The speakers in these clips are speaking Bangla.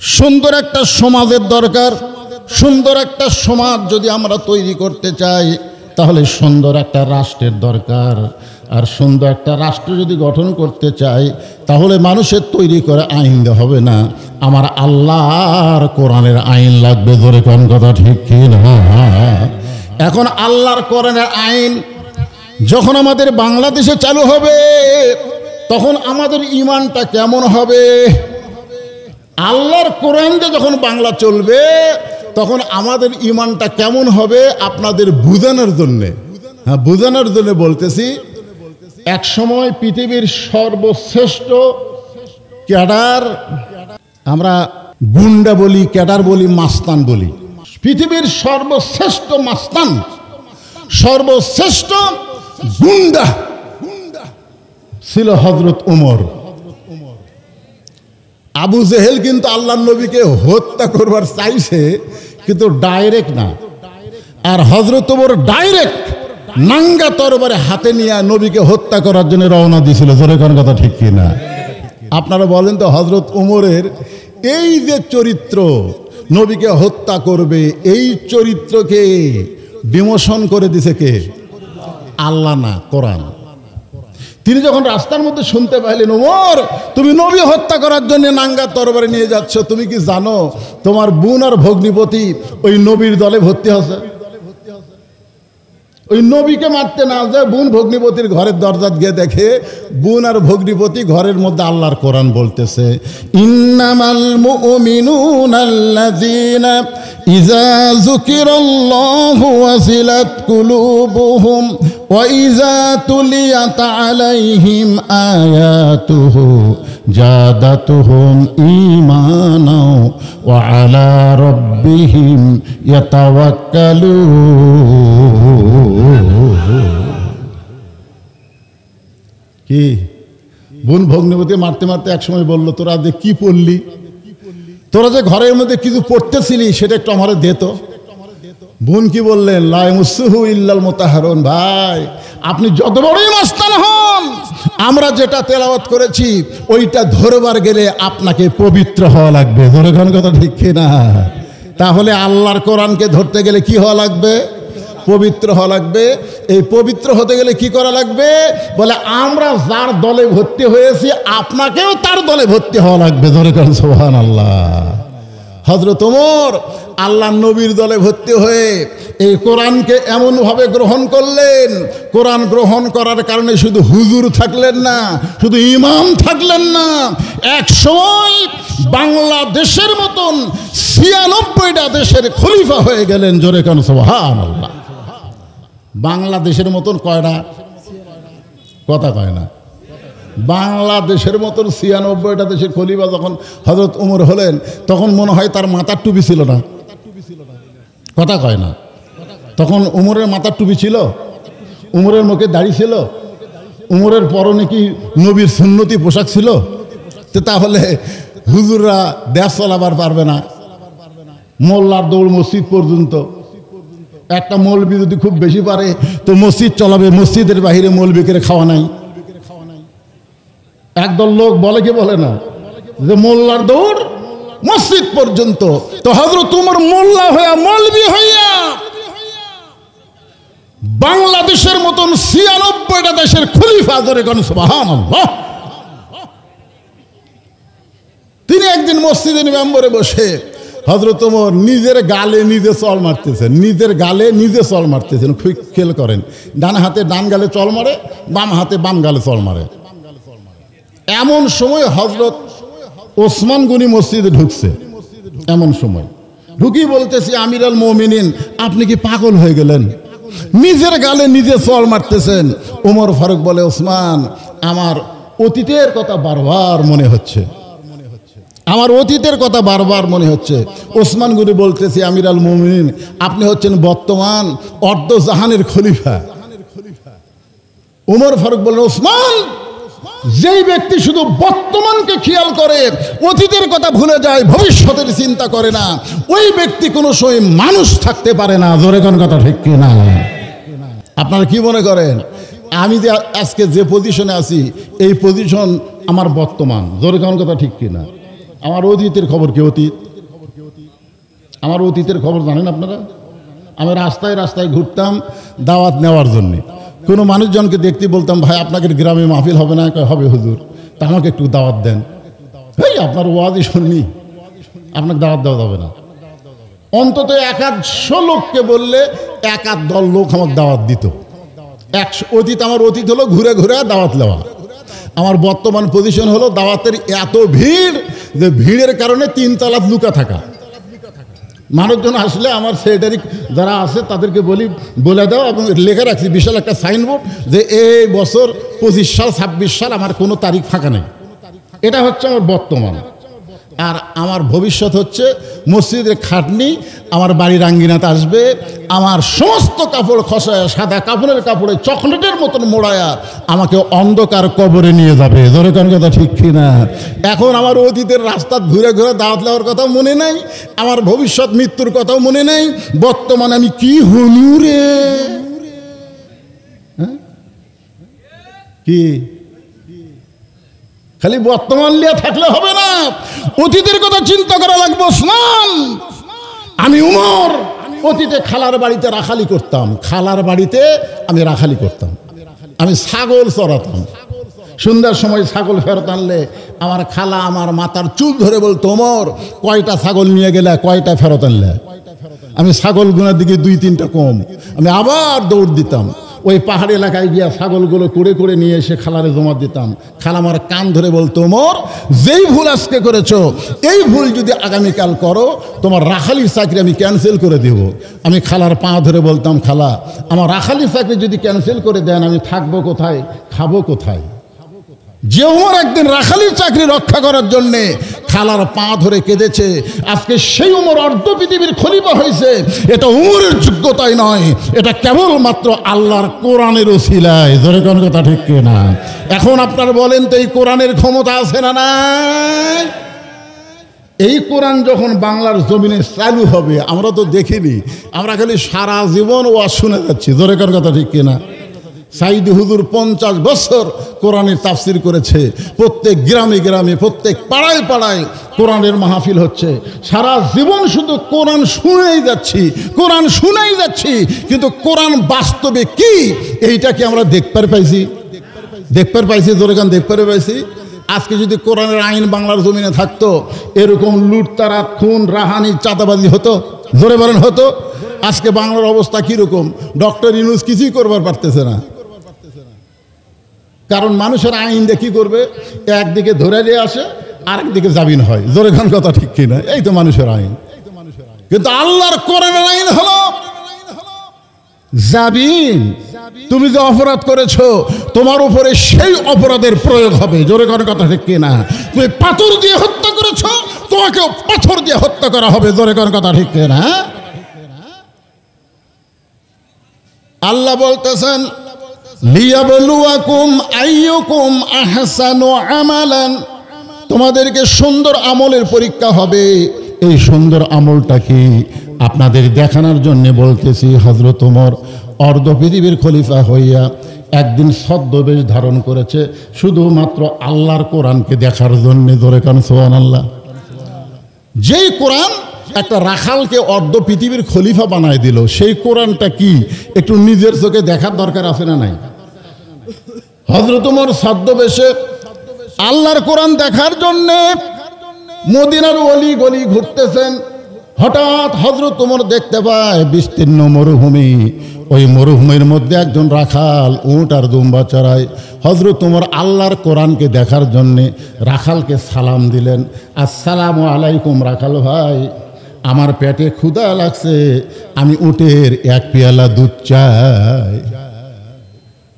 সুন্দর একটা সমাজের দরকার। সুন্দর একটা সমাজ যদি আমরা তৈরি করতে চাই তাহলে সুন্দর একটা রাষ্ট্রের দরকার। আর সুন্দর একটা রাষ্ট্র যদি গঠন করতে চাই তাহলে মানুষের তৈরি করে আইন হবে না, আমার আল্লাহর কোরআনের আইন লাগবে। ধরে কোন কথা ঠিক কি না? এখন আল্লাহর কোরআনের আইন যখন আমাদের বাংলাদেশে চালু হবে তখন আমাদের ঈমানটা কেমন হবে? আল্লাহর কোরআন দিয়ে যখন বাংলা চলবে তখন আমাদের ঈমানটা কেমন হবে আপনাদের বোঝানোর জন্যে। হ্যাঁ, বোঝানোর জন্য বলতেছি। এক সময় পৃথিবীর সর্বশ্রেষ্ঠ ক্যাডার, আমরা গুন্ডা বলি, ক্যাডার বলি, মাস্তান বলি, পৃথিবীর সর্বশ্রেষ্ঠ মাস্তান, সর্বশ্রেষ্ঠ গুন্ডা ছিল হযরত ওমর। আবু জেহেল কিন্তু আল্লাহর নবীকে হত্যা করবার চাইছে, কিন্তু ডাইরেক্ট না। আর হযরত ওমর ডাইরেক্ট নাঙ্গা তরবারে হাতে নিয়ে নবীকে হত্যা করার জন্য রওনা দিয়েছিল। জোরে কোন কথা ঠিক কি না? আপনারা বলেন তো, হযরত ওমরের এই যে চরিত্র, নবীকে হত্যা করবে, এই চরিত্রকে বিমোচন করে দিছে কে? আল্লাহ না, কোরআন। তিনি যখন রাস্তার মধ্যে শুনতে পাইলেন, ওমর তুমি নবী হত্যা করার জন্য নাঙ্গা তরবারি নিয়ে যাচ্ছ, তুমি কি জানো তোমার বোন আর ভগ্নিপতি ওই নবীর দলে ভর্তি হচ্ছে? ওই নবীকে মারতে না যায় বোন ভগ্নিপতির ঘরের দরজা গিয়ে দেখে বোন আর ভগ্নিপতি ঘরের মধ্যে আল্লাহর কোরআন বলতেছে, ইন্নামাল মুমিনুনাল্লাযীনা ইযা যুকিরাল্লাহু ওয়াজিলাত কুলুবুহুম ওয়া ইযা তুলিয়াত আলাইহিম আয়াতুহু জাদাতুহুম ঈমানাও ওয়া আলা রাব্বিহিম ইয়াতাওয়াক্কালুন। কি বোন ভগ্নিপতি মারতে মারতে একসময় বলল, তোরা যে কি পড়লি, তোরা যে ঘরের মধ্যে কিছু পড়তেছিলি সেটা একটু আমারে দে তো। বোন কি বললেন, লা ইয়ামুসুহু ইল্লাল মুতাহহারুন। ভাই আপনি যত বড়ই মাস্তান হন, আমরা যেটা তেলাওয়াত করেছি ওইটা ধরবার গেলে আপনাকে পবিত্র হওয়া লাগবে। ধরে কোন কথা ঠিক না? তাহলে আল্লাহর কোরআনকে ধরতে গেলে কি হওয়া লাগবে? পবিত্র হওয়া লাগবে। এই পবিত্র হতে গেলে কি করা লাগবে? বলে আমরা যার দলে ভর্তি হয়েছি আপনাকেও তার দলে ভর্তি হওয়া লাগবে। ধরে কোন সুবহানাল্লাহ। হযরত ওমর আল্লাহ নবীর দলে ভর্তি হয়ে এই কোরআনকে এমনভাবে গ্রহণ করলেন, কোরআন গ্রহণ করার কারণে শুধু হুজুর থাকলেন না, শুধু ইমাম থাকলেন না, এক সময় বাংলাদেশের মতন ৯৬টা দেশের খলিফা হয়ে গেলেন। জোরে কোন সুবহানাল্লাহ। বাংলাদেশের মতন কয়টা? কথা কয় না। বাংলাদেশের মতন ৯৬টা দেশের খলিফা যখন হযরত ওমর হলেন তখন মনে হয় তার মাথার টুপি ছিল না। কথা কয় না। তখন ওমরের মাথার টুপি ছিল? ওমরের মুখে দাড়ি ছিল? ওমরের পরনে কি নবীর সুন্নতি পোশাক ছিল? তো তাহলে হুজুররা দেশ চালাবার পারবে না। মোল্লার দৌড় মসজিদ পর্যন্ত। একটা মৌলবি যদি খুব বেশি পারে তো মসজিদ চলাবে, মসজিদের বাহিরে মৌলবিকে খাওয়া নাই। একদল লোক বলে কি বলে না যে মোল্লার দৌড় মসজিদ পর্যন্ত। তো হযরত ওমর মোল্লা হইয়া, মৌলবি হইয়া বাংলাদেশের মতন ৯৬টা দেশের খলিফা। ধরে কোন সুবহানাল্লাহ। তিনি একদিন মসজিদের মেম্বরে বসে হযরত ওমর নিজের গালে নিজে চল মারতেছেন, নিজের গালে নিজে চল মারতেছেন। খুব খেয়াল করেন, ডান হাতে ডান গালে চল মারে, বাম হাতে বাম গালে চল মারে। এমন সময় হযরত ওসমান গনি মসজিদে ঢুকছে। এমন সময় ঢুকি বলতেছি, আমিরুল মুমিনিন আপনি কি পাগল হয়ে গেলেন? নিজের গালে নিজে চল মারতেছেন। ওমর ফারুক বলে, ওসমান আমার অতীতের কথা বারবার মনে হচ্ছে, আমার অতীতের কথা বারবার মনে হচ্ছে। ওসমান গনি বলতেছি, আমিরুল মুমিনিন আপনি হচ্ছেন বর্তমান অর্ধ জাহানের খলিফা। ওমর ফারুক বললেন, ওসমান যেই ব্যক্তি শুধু বর্তমানকে খেয়াল করে, অতীতের কথা ভুলে যায়, ভবিষ্যতের চিন্তা করে না, ওই ব্যক্তি কোনো সময় মানুষ থাকতে পারে না। জোরে কোন কথা ঠিক কি না? আপনারা কি মনে করেন আমি যে আজকে যে পজিশনে আছি এই পজিশন আমার বর্তমান? জোরে কোন কথা ঠিক কি না? আমার অতীতের খবর কি? অতীত, আমার অতীতের খবর জানেন আপনারা? আমি রাস্তায় রাস্তায় ঘুরতাম দাওয়াত নেওয়ার জন্যে। কোনো মানুষজনকে দেখতে বলতাম, ভাই আপনাদের গ্রামে মাহফিল হবে না? হবে হুজুর, তা আমাকে একটু দাওয়াত দেন। এই আপনার ওয়াজই শুননি, আপনাকে দাওয়াত দেওয়া যাবে না। অন্তত 100 লোককে বললে 1-10 লোক আমাকে দাওয়াত দিত। অতীত, আমার অতীত হলো ঘুরে ঘুরে দাওয়াত নেওয়া। আমার বর্তমান পজিশন হলো দাওয়াতের এত ভিড় যে ভিড়ের কারণে 3 তলাত লুকা থাকা। মানুষজন আসলে আমার সেক্রেটারি যারা আছে তাদেরকে বলে দাও, এবং লেখা রাখছি বিশাল একটা সাইনবোর্ড যে এই বছর 25 সাল 26 সাল আমার কোনো তারিখ ফাঁকা নেই। এটা হচ্ছে আমার বর্তমান। আর আমার ভবিষ্যৎ হচ্ছে মসজিদের খাটনি আমার বাড়ির আঙ্গিনাতে আসবে, আমার সমস্ত কাপড় খসায় সাদা কাপড়ের কাপড়ে চকলেটের মতন মোড়ায়া আমাকে অন্ধকার কবরে নিয়ে যাবে। ধরে কোন কথা ঠিক কিনা? এখন আমার অতীতের রাস্তা ঘুরে ঘুরে দাওয়াত দেওয়ার কথা মনে নাই, আমার ভবিষ্যৎ মৃত্যুর কথাও মনে নাই। বর্তমানে আমি কি হলু রে? কি খালি বর্তমান লিয়া থাকলে হবে না, অতীতের কথা চিন্তা করা লাগবে। স্নান, আমি উমর অতীতে খালার বাড়িতে রাখালি করতাম, খালার বাড়িতে আমি রাখালি করতাম, আমি ছাগল চড়াতাম। সন্ধ্যার সময় ছাগল ফেরত আনলে আমার খালা আমার মাথার চুল ধরে বলতো, ওমর কয়টা ছাগল নিয়ে গেলে, কয়টা ফেরত আনলে? আমি ছাগল গুনার দিকে 2-3টা কম, আমি আবার দৌড় দিতাম। ওই পাহাড়ি এলাকায় গিয়া ছাগলগুলো কুড়ে কুড়ে নিয়ে এসে খালারে জমা দিতাম। খালা আমার কান ধরে বলতো, ওমর যেই ভুল আজকে করেছো এই ভুল যদি আগামীকাল করো তোমার রাখালির চাকরি আমি ক্যান্সেল করে দেব। আমি খালার পা ধরে বলতাম, খালা আমার রাখালির চাকরি যদি ক্যান্সেল করে দেন আমি থাকবো কোথায়, খাবো কোথায়? যে উমর একদিন রাখালির চাকরি রক্ষা করার জন্যে খালার পা ধরে কেঁদেছে, আজকে সেই উমর অর্ধ পৃথিবীর খলিফা হয়েছে। এটা উমরের যোগ্যতাই নয়, এটা কেবলমাত্র আল্লাহর কোরআনের ওসিলায়। ধরে কোন কথা ঠিক কিনা? এখন আপনারা বলেন তো এই কোরআনের ক্ষমতা আছে না নাই? এই কোরআন যখন বাংলার জমিনে চালু হবে, আমরা তো দেখিনি, আমরা খালি সারা জীবন ওয়াজ শুনে যাচ্ছি। ধরে কোন কথা ঠিক কিনা? সাইদি হুজুর 50 বছর কোরআনের তাফসির করেছে, প্রত্যেক গ্রামে গ্রামে প্রত্যেক পাড়ায় পাড়ায় কোরআনের মাহফিল হচ্ছে। সারা জীবন শুধু কোরআন শুনেই যাচ্ছি, কোরআন শুনেই যাচ্ছি, কিন্তু কোরআন বাস্তবে কি এইটা কি আমরা দেখতে পাইছি? জোরে গান দেখতে পাইছি? আজকে যদি কোরআনের আইন বাংলার জমিনে থাকতো, এরকম লুটতারাত, খুন, রাহানি, চাঁদাবাজি হতো? জোরে বলেন হতো? আজকে বাংলার অবস্থা কিরকম? ডক্টর ইউনূস কিছুই করবার পারতেছে না, কারণ মানুষের আইন দিয়ে কি করবে? একদিকে ধরে দিয়ে আসে, আরেকদিকে জামিন হয়। জোরে খান কথা ঠিক কিনা? এই তো মানুষের আইন। কিন্তু আল্লাহর কোরআনের আইন হলো জামিন। তুমি যে অপরাধ করেছো তোমার উপরে সেই অপরাধের প্রয়োগ হবে। জোরে খান কথা ঠিক কিনা? তুমি পাথর দিয়ে হত্যা করেছো, তোমাকেও পাথর দিয়ে হত্যা করা হবে। জোরে খান কথা ঠিক কিনা? আল্লাহ বলতেছেন, লিয়াবলুয়াকুম আইয়ুকুম আহসানু আমালান, তোমাদেরকে সুন্দর আমলের পরীক্ষা হবে। এই সুন্দর আমলটা কি আপনাদের দেখানোর জন্য বলতেছি। হযরত ওমর অর্ধ পৃথিবীর খলিফা হইয়া একদিন ছদ্মবেশ ধারণ করেছে শুধুমাত্র আল্লাহর কোরআনকে দেখার জন্য। ধরে কান সুবহানাল্লাহ। যেই কোরআন একটা রাখালকে অর্ধ পৃথিবীর খলিফা বানায় দিল, সেই কোরআনটা কি একটু নিজের চোখে দেখার দরকার আছে না নাই? হযরত ওমর ছদ্মবেশে আল্লাহর কোরআন দেখার জন্য মদিনার অলি গলি ঘুরতেছেন। হঠাৎ হযরত ওমর দেখতে পায় বিস্তীর্ণ মরুভূমি, ওই মরুভূমির মধ্যে একজন রাখাল উট আর দুম্বা চড়ায়। হযরত ওমর আল্লাহর কোরআনকে দেখার জন্যে রাখালকে সালাম দিলেন, আসসালামু আলাইকুম রাখাল ভাই, আমার পেটে ক্ষুধা লাগছে, আমি উটের 1 পেয়ালা দুধ চাই।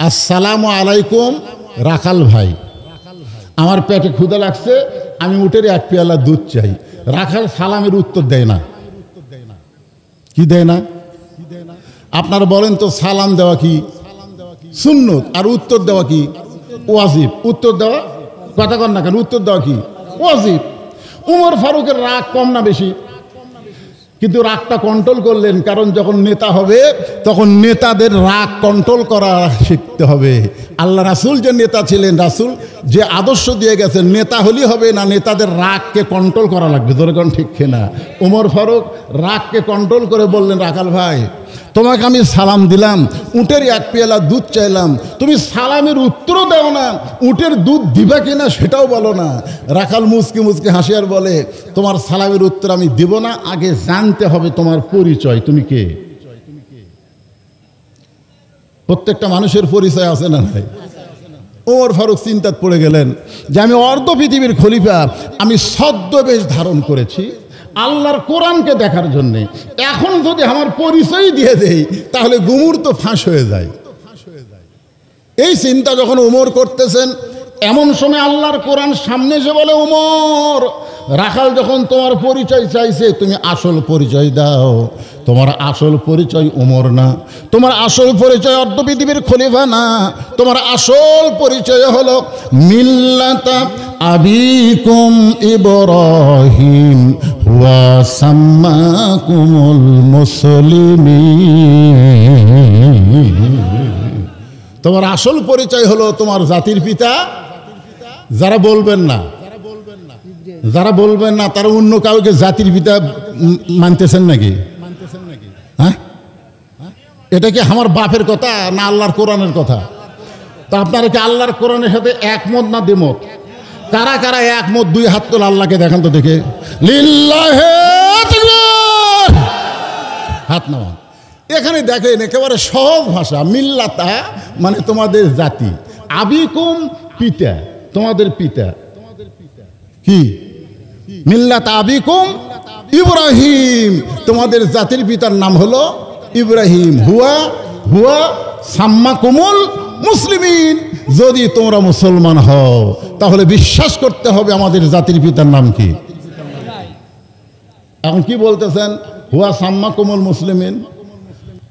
আসসালামু আলাইকুম রাখাল ভাই, আমার পেটে ক্ষুধা লাগছে, আমি উটের 1 পেয়ালা দুধ চাই। রাখাল সালামের উত্তর দেয় না। কি দেয় না? আপনারা বলেন তো, সালাম দেওয়া কি সুন্নত আর উত্তর দেওয়া কি ওয়াজিব? উত্তর দেওয়া, কথা কন না কেন, উত্তর দেওয়া কি ওয়াজিব। উমর ফারুকের রাগ কম না বেশি? কিন্তু রাগটা কন্ট্রোল করলেন, কারণ যখন নেতা হবে তখন নেতাদের রাগ কন্ট্রোল করা শিখতে হবে। আল্লাহ রাসূল যে নেতা ছিলেন, রাসূল যে আদর্শ দিয়ে গেছেন, নেতা হলেই হবে না, নেতাদের রাগকে কন্ট্রোল করা লাগবে। যেরকম ঠিক কিনা? ওমর ফারুক রাগকে কন্ট্রোল করে বললেন, রাখাল ভাই, তোমাকে আমি সালাম দিলাম, উটের এক পেয়ালা দুধ চাইলাম, তুমি সালামের উত্তরও দাও না, উটের দুধ দিবা কিনা সেটাও বলো না। রাখাল মুচকি মুচকি হাসি আর বলে, তোমার সালামের উত্তর আমি দিব না, আগে জানতে হবে তোমার পরিচয়, তুমি কে। প্রত্যেকটা মানুষের পরিচয় আছে না নাই? ওমর ফারুক চিন্তায় পড়ে গেলেন যে আমি অর্ধ পৃথিবীর খলিফা, আমি ছদ্মবেশ ধারণ করেছি আল্লাহর কোরআনকে দেখার জন্যে, এখন যদি আমার পরিচয় দিয়ে দেই তাহলে গুমুর তো ফাঁস হয়ে যায়। এই চিন্তা যখন ওমর করতেছেন, এমন সময় আল্লাহর কোরআন সামনে এসে বলে, ওমর, রাখাল যখন তোমার পরিচয় চাইছে, তুমি আসল পরিচয় দাও। তোমার আসল পরিচয় ওমর না, তোমার আসল পরিচয় অর্ধ পৃথিবীর খলিফা না, তোমার আসল পরিচয় হলো মিল্লাতা আবিকুম ইব্রাহিম ওয়া সাম্মাকুমুল মুসলিমিন। তোমার আসল পরিচয় হলো তোমার জাতির পিতা। যারা বলবেন না তারা অন্য কাউকে জাতির পিতা মানতেছেন নাকি? হ্যাঁ, এটা কি আমার বাপের কথা না আল্লাহর কোরআনের কথা? তা আপনারা কি আল্লাহর কোরআনের সাথে একমত না দ্বিমত? কারা কারা একমত? দুই হাত তোলা, আল্লাহকে দেখান তো দেখে। লিল্লাহে তাকবীর, হাত নামান। এখানে দেখেন একেবারে সহজ ভাষা, মিল্লাতা মানে তোমাদের জাতি, আবিকুম পিতা, তোমাদের পিতা। কি মিল্লাত আবিকুম ইব্রাহিম, তোমাদের জাতির পিতার নাম হলো ইব্রাহিম। হুয়া সাম্মাকুমুল মুসলিমিন, যদি তোমরা মুসলমান হও তাহলে বিশ্বাস করতে হবে আমাদের জাতির পিতার নাম কি। এখন কি বলতেছেন? হুয়া সাম্মাকুমুল মুসলিমিন।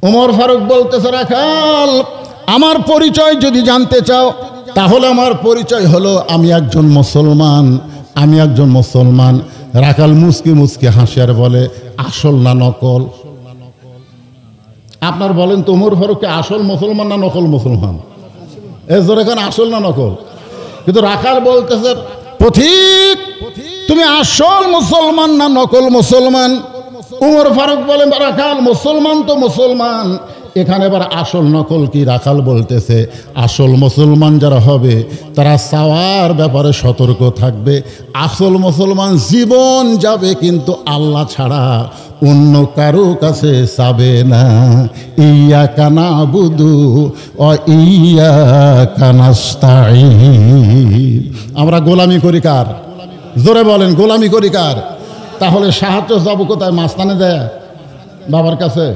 ওমর ফারুক বলতেছে, রাখাল, আমার পরিচয় যদি জানতে চাও তাহলে আমার পরিচয় হলো আমি একজন মুসলমান, আমি একজন মুসলমান। রাখাল মুচকি মুচকি হাসিয়ার বলে, আসল না নকল? আপনার বলেন তো, ওমর ফারুককে আসল মুসলমান না নকল মুসলমান? এজোর এখন আসল না নকল? কিন্তু রাখাল বলতেছে, পথিক, তুমি আসল মুসলমান না নকল মুসলমান? ওমর ফারুক বলেন, রাখাল, মুসলমান তো মুসলমান, এখানে এবার আসল নকল কি? রাখাল বলতেছে, আসল মুসলমান যারা হবে তারা চাওয়ার ব্যাপারে সতর্ক থাকবে। আসল মুসলমান জীবন যাবে কিন্তু আল্লাহ ছাড়া অন্য কারো কাছে যাবে না। ইয়াকা নাবুদু ওয়া ইয়াকা নাস্তাঈন। আমরা গোলামি করি কার? জোরে বলেন, গোলামি করি কার? তাহলে সাহায্য যাবো কোথায়? মাস্তানে দেয় বাবার কাছে?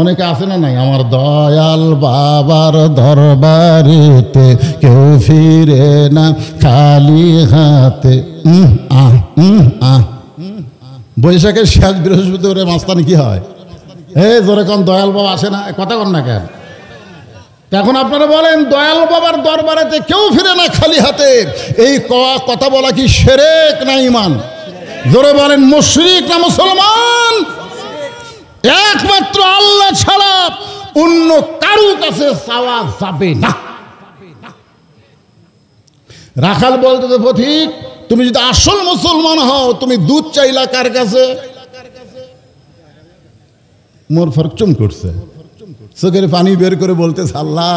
অনেকে আছে না নাই, আমার দয়াল বাবার দরবারেতে কেউ ফিরে না খালি হাতে। বৈশাখের শেষ বৃহস্পতিবারে মাস্তানি কি হয়? জোরে কোন দয়াল বাবা আসে না? কথা কন না কেন? এখন আপনারা বলেন, দয়াল বাবার দরবারেতে কেউ ফিরে না খালি হাতে, এই কথা বলা কি শিরক না ঈমান? জোরে বলেন, মুশরিক না মুসলমান? একমাত্র আল্লাহ ছাড়া অন্য কারো কাছে চাওয়া যাবে না। রাখাল বলতে, পথিক, তুমি যদি আসল মুসলমান হও তুমি দুধ চাইলা কার কাছে? মোর ফারুক চুম করছে, চোখের পানি বের করে বলতেছে, আল্লাহ,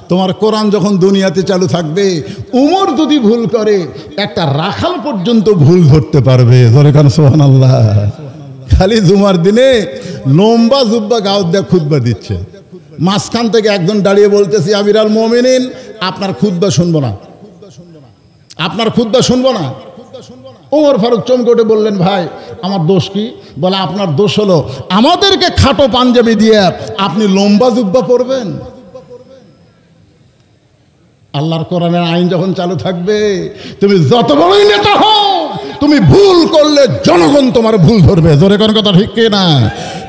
তোমার কোরআন যখন দুনিয়াতে চালু থাকবে, উমর যদি ভুল করে একটা রাখাল পর্যন্ত ভুল ধরতে পারবে। জোরে কান সুবহানাল্লাহ। খালি জুমার দিনে লম্বা জুব্বা গাউদ দিয়ে খুতবা দিচ্ছে, মাঝখান থেকে একজন দাঁড়িয়ে বলতেছি, আমিরাল মুমিনিন, আপনার খুতবা শুনবো না, আপনার খুতবা শুনবো না। ওমর ফারুক চমকে উঠে বললেন, ভাই, আমার দোষ কি? বলে, আপনার দোষ হলো আমাদেরকে খাটো পাঞ্জাবি দিয়ে আপনি লম্বা জুব্বা পরবেন। আল্লাহর কোরআনের আইন যখন চালু থাকবে, তুমি যত বড়ই নেতা হও, তুমি ভুল করলে জনগণ তোমার ভুল ধরবে। জোরে কোন কথা ঠিক কি না?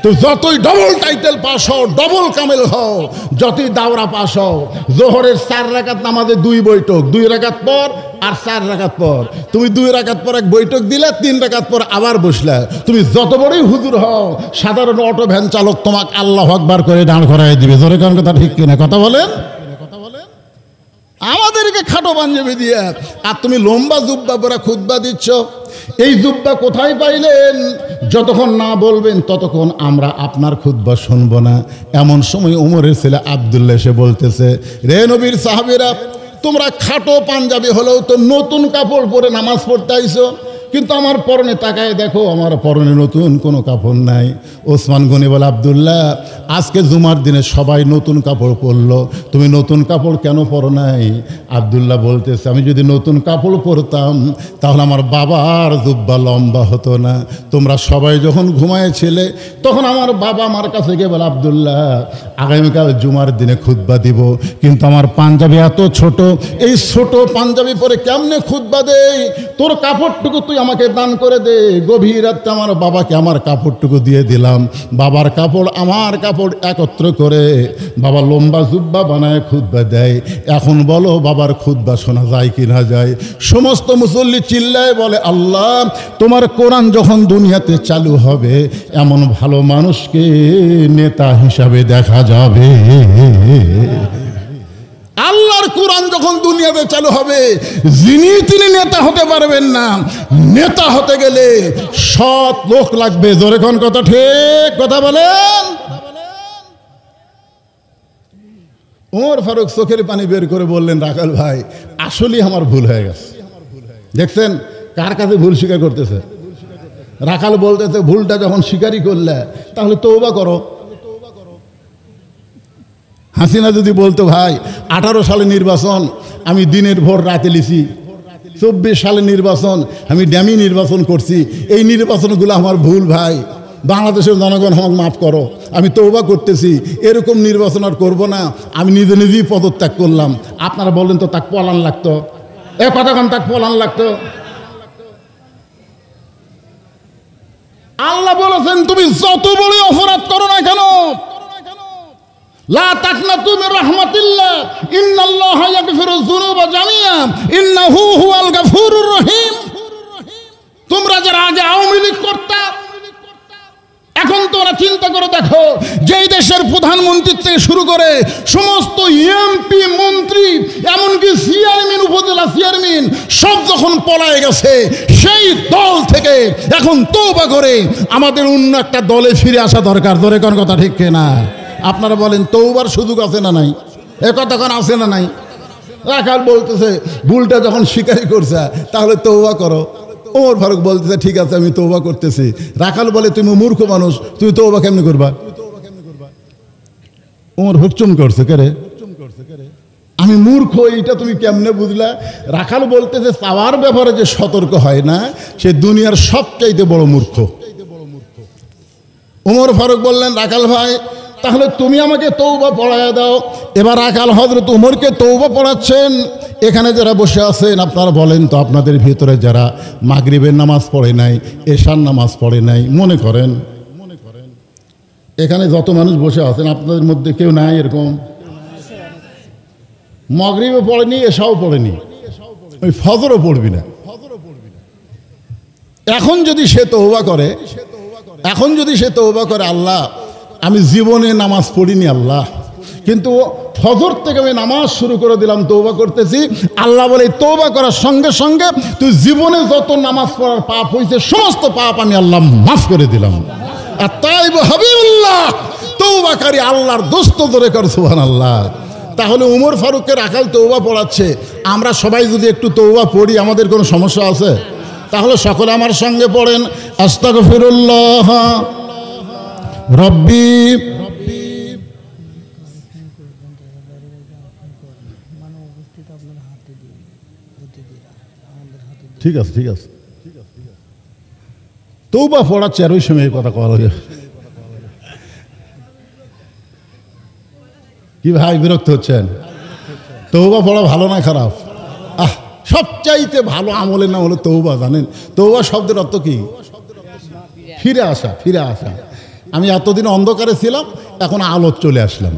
তো যতই ডবল টাইটেল পাস হও, ডবল কামেল হও, যতই দাওরা পাস হও, জোহরের 4 রাকাত নামাজে 2 বৈঠক, 2 রাকাত পর আর 4 রাকাত পর, তুমি 2 রাকাত পর এক বৈঠক দিলে, 3 রাকাত পর আবার বসলে, তুমি যত বড়ই হুজুর হও, সাধারণ অটো ভ্যান চালক তোমাকে আল্লাহু আকবার করে দাঁড় করাই দিবে। জোরে কোন কথা ঠিক কিনা? কথা বলেন। আমাদেরকে খাটো পাঞ্জাবি দিয়ে, আর তুমি লম্বা জুব্বা পরে খুতবা দিচ্ছ। এই জুব্বা কোথায় পাইলেন? যতক্ষণ না বলবেন ততক্ষণ আমরা আপনার খুতবা শুনবো না। এমন সময় ওমরের ছেলে আব্দুল্লাহ এসে বলতেছে, রে নবীর সাহাবীরা, তোমরা খাটো পাঞ্জাবি হলেও তো নতুন কাপড় পরে নামাজ পড়তে আইছো, কিন্তু আমার পরনে তাকায় দেখো, আমার পরনে নতুন কোনো কাপড় নাই। ওসমান গনি বলে, আব্দুল্লাহ, আজকে জুমার দিনে সবাই নতুন কাপড় পরলো, তুমি নতুন কাপড় কেন পরো নাই? আব্দুল্লাহ বলতেছে, আমি যদি নতুন কাপড় পরতাম তাহলে আমার বাবার জুব্বা লম্বা হতো না। তোমরা সবাই যখন ঘুমায়েছিলে তখন আমার বাবা আমার কাছে গিয়ে বলে, আব্দুল্লাহ, আগামীকাল জুমার দিনে খুতবা দিব, কিন্তু আমার পাঞ্জাবি এত ছোট, এই ছোট পাঞ্জাবি পরে কেমনে খুতবা দেই? তোর কাপড়টুকু তুই আমাকে দান করে দে। গভীর রাতে আমার বাবাকে আমার কাপড়টুকু দিয়ে দিলাম। বাবার কাপড় আমার কাপড় একত্র করে বাবা লম্বা জুব্বা বানায় খুতবা দেয়। এখন বলো বাবার খুতবা শোনা যায় কি না যায়? সমস্ত মুসল্লি চিল্লায় বলে, আল্লাহ, তোমার কোরআন যখন দুনিয়াতে চালু হবে, এমন ভালো মানুষকে নেতা হিসাবে দেখা যাবে। আল্লাহর কোরআন যখন দুনিয়াতে চালু হবে, তিনি নেতা হতে পারবেন না। নেতা হতে গেলে সৎ লোক লাগবে। জোরে কোন কথা ঠিক? কথা বলেন। ওমর ফারুক চোখের পানি বের করে বললেন, রাখাল ভাই, আসলেই আমার ভুল হয়ে গেছে। দেখছেন কার কাছে ভুল স্বীকার করতেছে? রাখাল বলতেছে, ভুলটা যখন স্বীকারই করলে তাহলে তওবা করো। হাসিনা যদি বলতো, ভাই 18 সালে নির্বাচন আমি দিনের ভোর রাতে লিছি, 24 সালে নির্বাচন আমি ড্যামি নির্বাচন করছি, এই নির্বাচনগুলো আমার ভুল, ভাই বাংলাদেশের জনগণ আমাকে মাফ করো, আমি তওবা করতেছি, এরকম নির্বাচন আর করবো না, আমি নিজে নিজেই পদত্যাগ করলাম। আপনারা বললেন তো তাক পলান লাগতো, এ কতক্ষণ তাক পলান লাগতো? আল্লাহ বলেছেন, তুমি যত বড় অপরাধ করো না কেন, লা তাকনাতু মির রাহমাতিল্লাহ, ইন্নাল্লাহা ইয়াগফিরুয যুনুবা জামিআ, ইন্নাহু হুয়াল গাফুরুর রহিম। তোমরা যারা আগে আওয়ামী লীগ করতা, এখন তোমরা চিন্তা করে দেখো, যেই দেশের প্রধানমন্ত্রী থেকে শুরু করে সমস্ত এমপি মন্ত্রী, এমনকি চেয়ারম্যান, উপজেলা চেয়ারম্যান সব যখন পলায় গেছে, সেই দল থেকে এখন তওবা করে আমাদের অন্য একটা দলে ফিরে আসা দরকার। ধরে কোন কথা ঠিক কিনা? আপনারা বলেন, তওবার সুযোগ আছে না নাই? এ কথা কোন আছে না নাই? রাখাল বলতেছে, ভুলটা যখন স্বীকারই করছে তাহলে তওবা করো। ওমর ফারুক বলতেছে, ঠিক আছে আমি তওবা করতেছি। রাখাল বলে, তুমি মূর্খ মানুষ, তুমি তওবা কেমনে করবা? ওমর হুকচুম করছে, কে রে? আমি মূর্খ, এইটা তুমি কেমনে বুঝলা? রাখাল বলতেছে, চাওয়ার ব্যাপারে যে সতর্ক হয় না, সে দুনিয়ার সবচাইতে বড় মূর্খ। ওমর ফারুক বললেন, রাখাল ভাই, তাহলে তুমি আমাকে তওবা পড়ায় দাও। এবার রাখাল হযরত ওমরকে তওবা পড়াচ্ছেন। এখানে যারা বসে আছেন আপনারা বলেন তো, আপনাদের ভিতরে যারা মাগরিবের নামাজ পড়ে নাই, এশার নামাজ পড়ে নাই, মনে করেন এখানে যত মানুষ বসে আছেন আপনাদের মধ্যে কেউ নাই এরকম? মাগরিবও পড়েনি, এশাও পড়েনি, ওই ফজরও পড়বি না। এখন যদি সে তওবা করে, আল্লাহ আমি জীবনে নামাজ পড়িনি আল্লাহ, কিন্তু ফজর থেকে আমি নামাজ শুরু করে দিলাম, তওবা করতেছি। আল্লাহ বলে, তওবা করার সঙ্গে সঙ্গে তুই জীবনে যত নামাজ পড়ার পাপ হয়েছে সমস্ত পাপ আমি আল্লাহ মাফ করে দিলাম। আর তাইব হাবিবুল্লাহ, তওবাকারী আল্লাহর দোস্ত। ধরে কর সুবহানাল্লাহ। তাহলে ওমর ফারুককে রাখাল তওবা পড়াচ্ছে, আমরা সবাই যদি একটু তওবা পড়ি আমাদের কোনো সমস্যা আছে? তাহলে সকলে আমার সঙ্গে পড়েন, আস্তাগফিরুল্লাহ রব্বি। ঠিক আছে, ঠিক আছে, তওবা পড়াচ্ছে আর ওই সময় এই কথা কওয়া লাগে। কি ভাই বিরক্ত হচ্ছেন? তওবা পড়া ভালো না খারাপ? সবচাইতে ভালো আমলের নাম হলো তওবা। জানেন তওবা শব্দের অর্থ কি? ফিরে আসা, ফিরে আসা। আমি এতদিন অন্ধকারে ছিলাম, এখন আলো চলে আসলাম।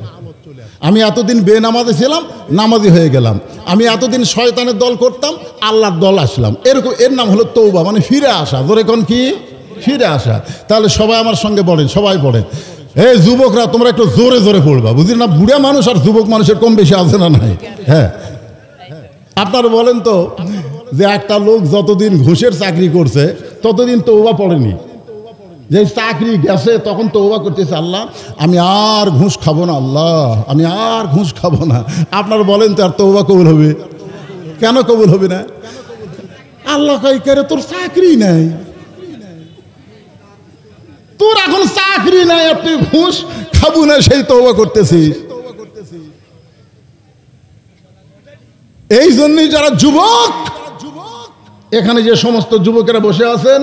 আমি এতদিন বেনামাজি ছিলাম, নামাজি হয়ে গেলাম। আমি এতদিন শয়তানের দল করতাম, আল্লাহর দল আসলাম। এরকম এর নাম হলো তৌবা, মানে ফিরে আসা। ধরে কোন কি ফিরে আসা। তাহলে সবাই আমার সঙ্গে পড়েন, সবাই পড়েন। এই যুবকরা তোমরা একটু জোরে জোরে পড়বা, বুঝলি না? বুড়া মানুষ আর যুবক মানুষের কম বেশি আছে না নাই? হ্যাঁ, আপনারা বলেন তো যে একটা লোক যতদিন ঘুষের চাকরি করছে ততদিন তৌবা পড়েনি। যে চাকরি গেছে তখন তৌবা করতেছে, আল্লাহ আমি আর ঘুষ খাবো না, আল্লাহ আমি আর ঘুষ খাবো না। আপনারা বলেন তো আর তৌবা কবুল হবে? কেন কবুল হবে না? আল্লাহ কই করে তোর চাকরি নাই, তোর এখন চাকরি নাই আর তুই ঘুষ খাবো না, সেই তৌবা করতেছিস। এই জন্যই যারা যুবক, এখানে যে সমস্ত যুবকেরা বসে আছেন,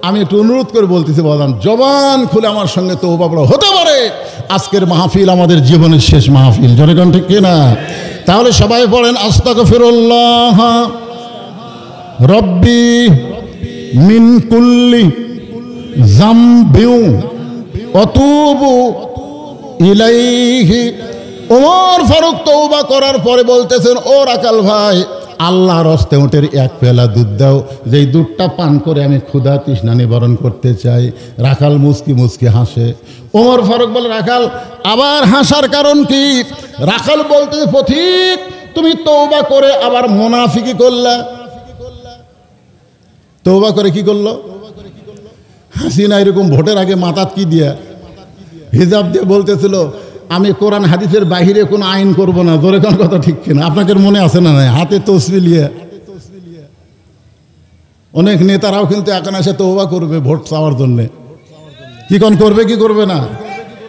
আমি একটু অনুরোধ করে বলতেছি, বললাম জবান খুলে আমার সঙ্গে তওবা পড়ো। হতে পারে আজকের মাহফিল আমাদের জীবনের শেষ মাহফিল, জনগণ ঠিক কিনা? তাহলে সবাই পড়েন আস্তাগফিরুল্লাহ রব্বি মিন কুল্লি যামবিউ আতুবু ইলাইহি। ওমর ফারুক তওবা করার পরে বলতেছেন, ও রাকাল ভাই, আল্লাহর হস্তে উটের এক পেলা দুধ দাও, যেই দুধটা পান করে আমি ক্ষুধা তৃষ্ণা নিবারণ করতে চাই। রাখাল মুচকি মুচকি হাসে। ওমর ফারুক বলে, রাখাল আবার হাসার কারণ কি? রাখাল বলতে, পথিক তুমি তওবা করে আবার মুনাফিকি করলা। তওবা করে কি করলো? হাসিনা এরকম ভোটের আগে মাথাত কি দিয়া হিজাব দিয়ে বলতেছিল, আমি কোরআন হাদিসের বাহিরে কোনো আইন করব না। জোরে কোন কথা ঠিক কিনা? আপনাদের মনে আছে না? নাই হাতে তসবিহ নিয়ে অনেক নেতারাও কিন্তু এখন এসে তওবা করবে ভোট চাওয়ার জন্য। কি কোন করবে কি করবে না?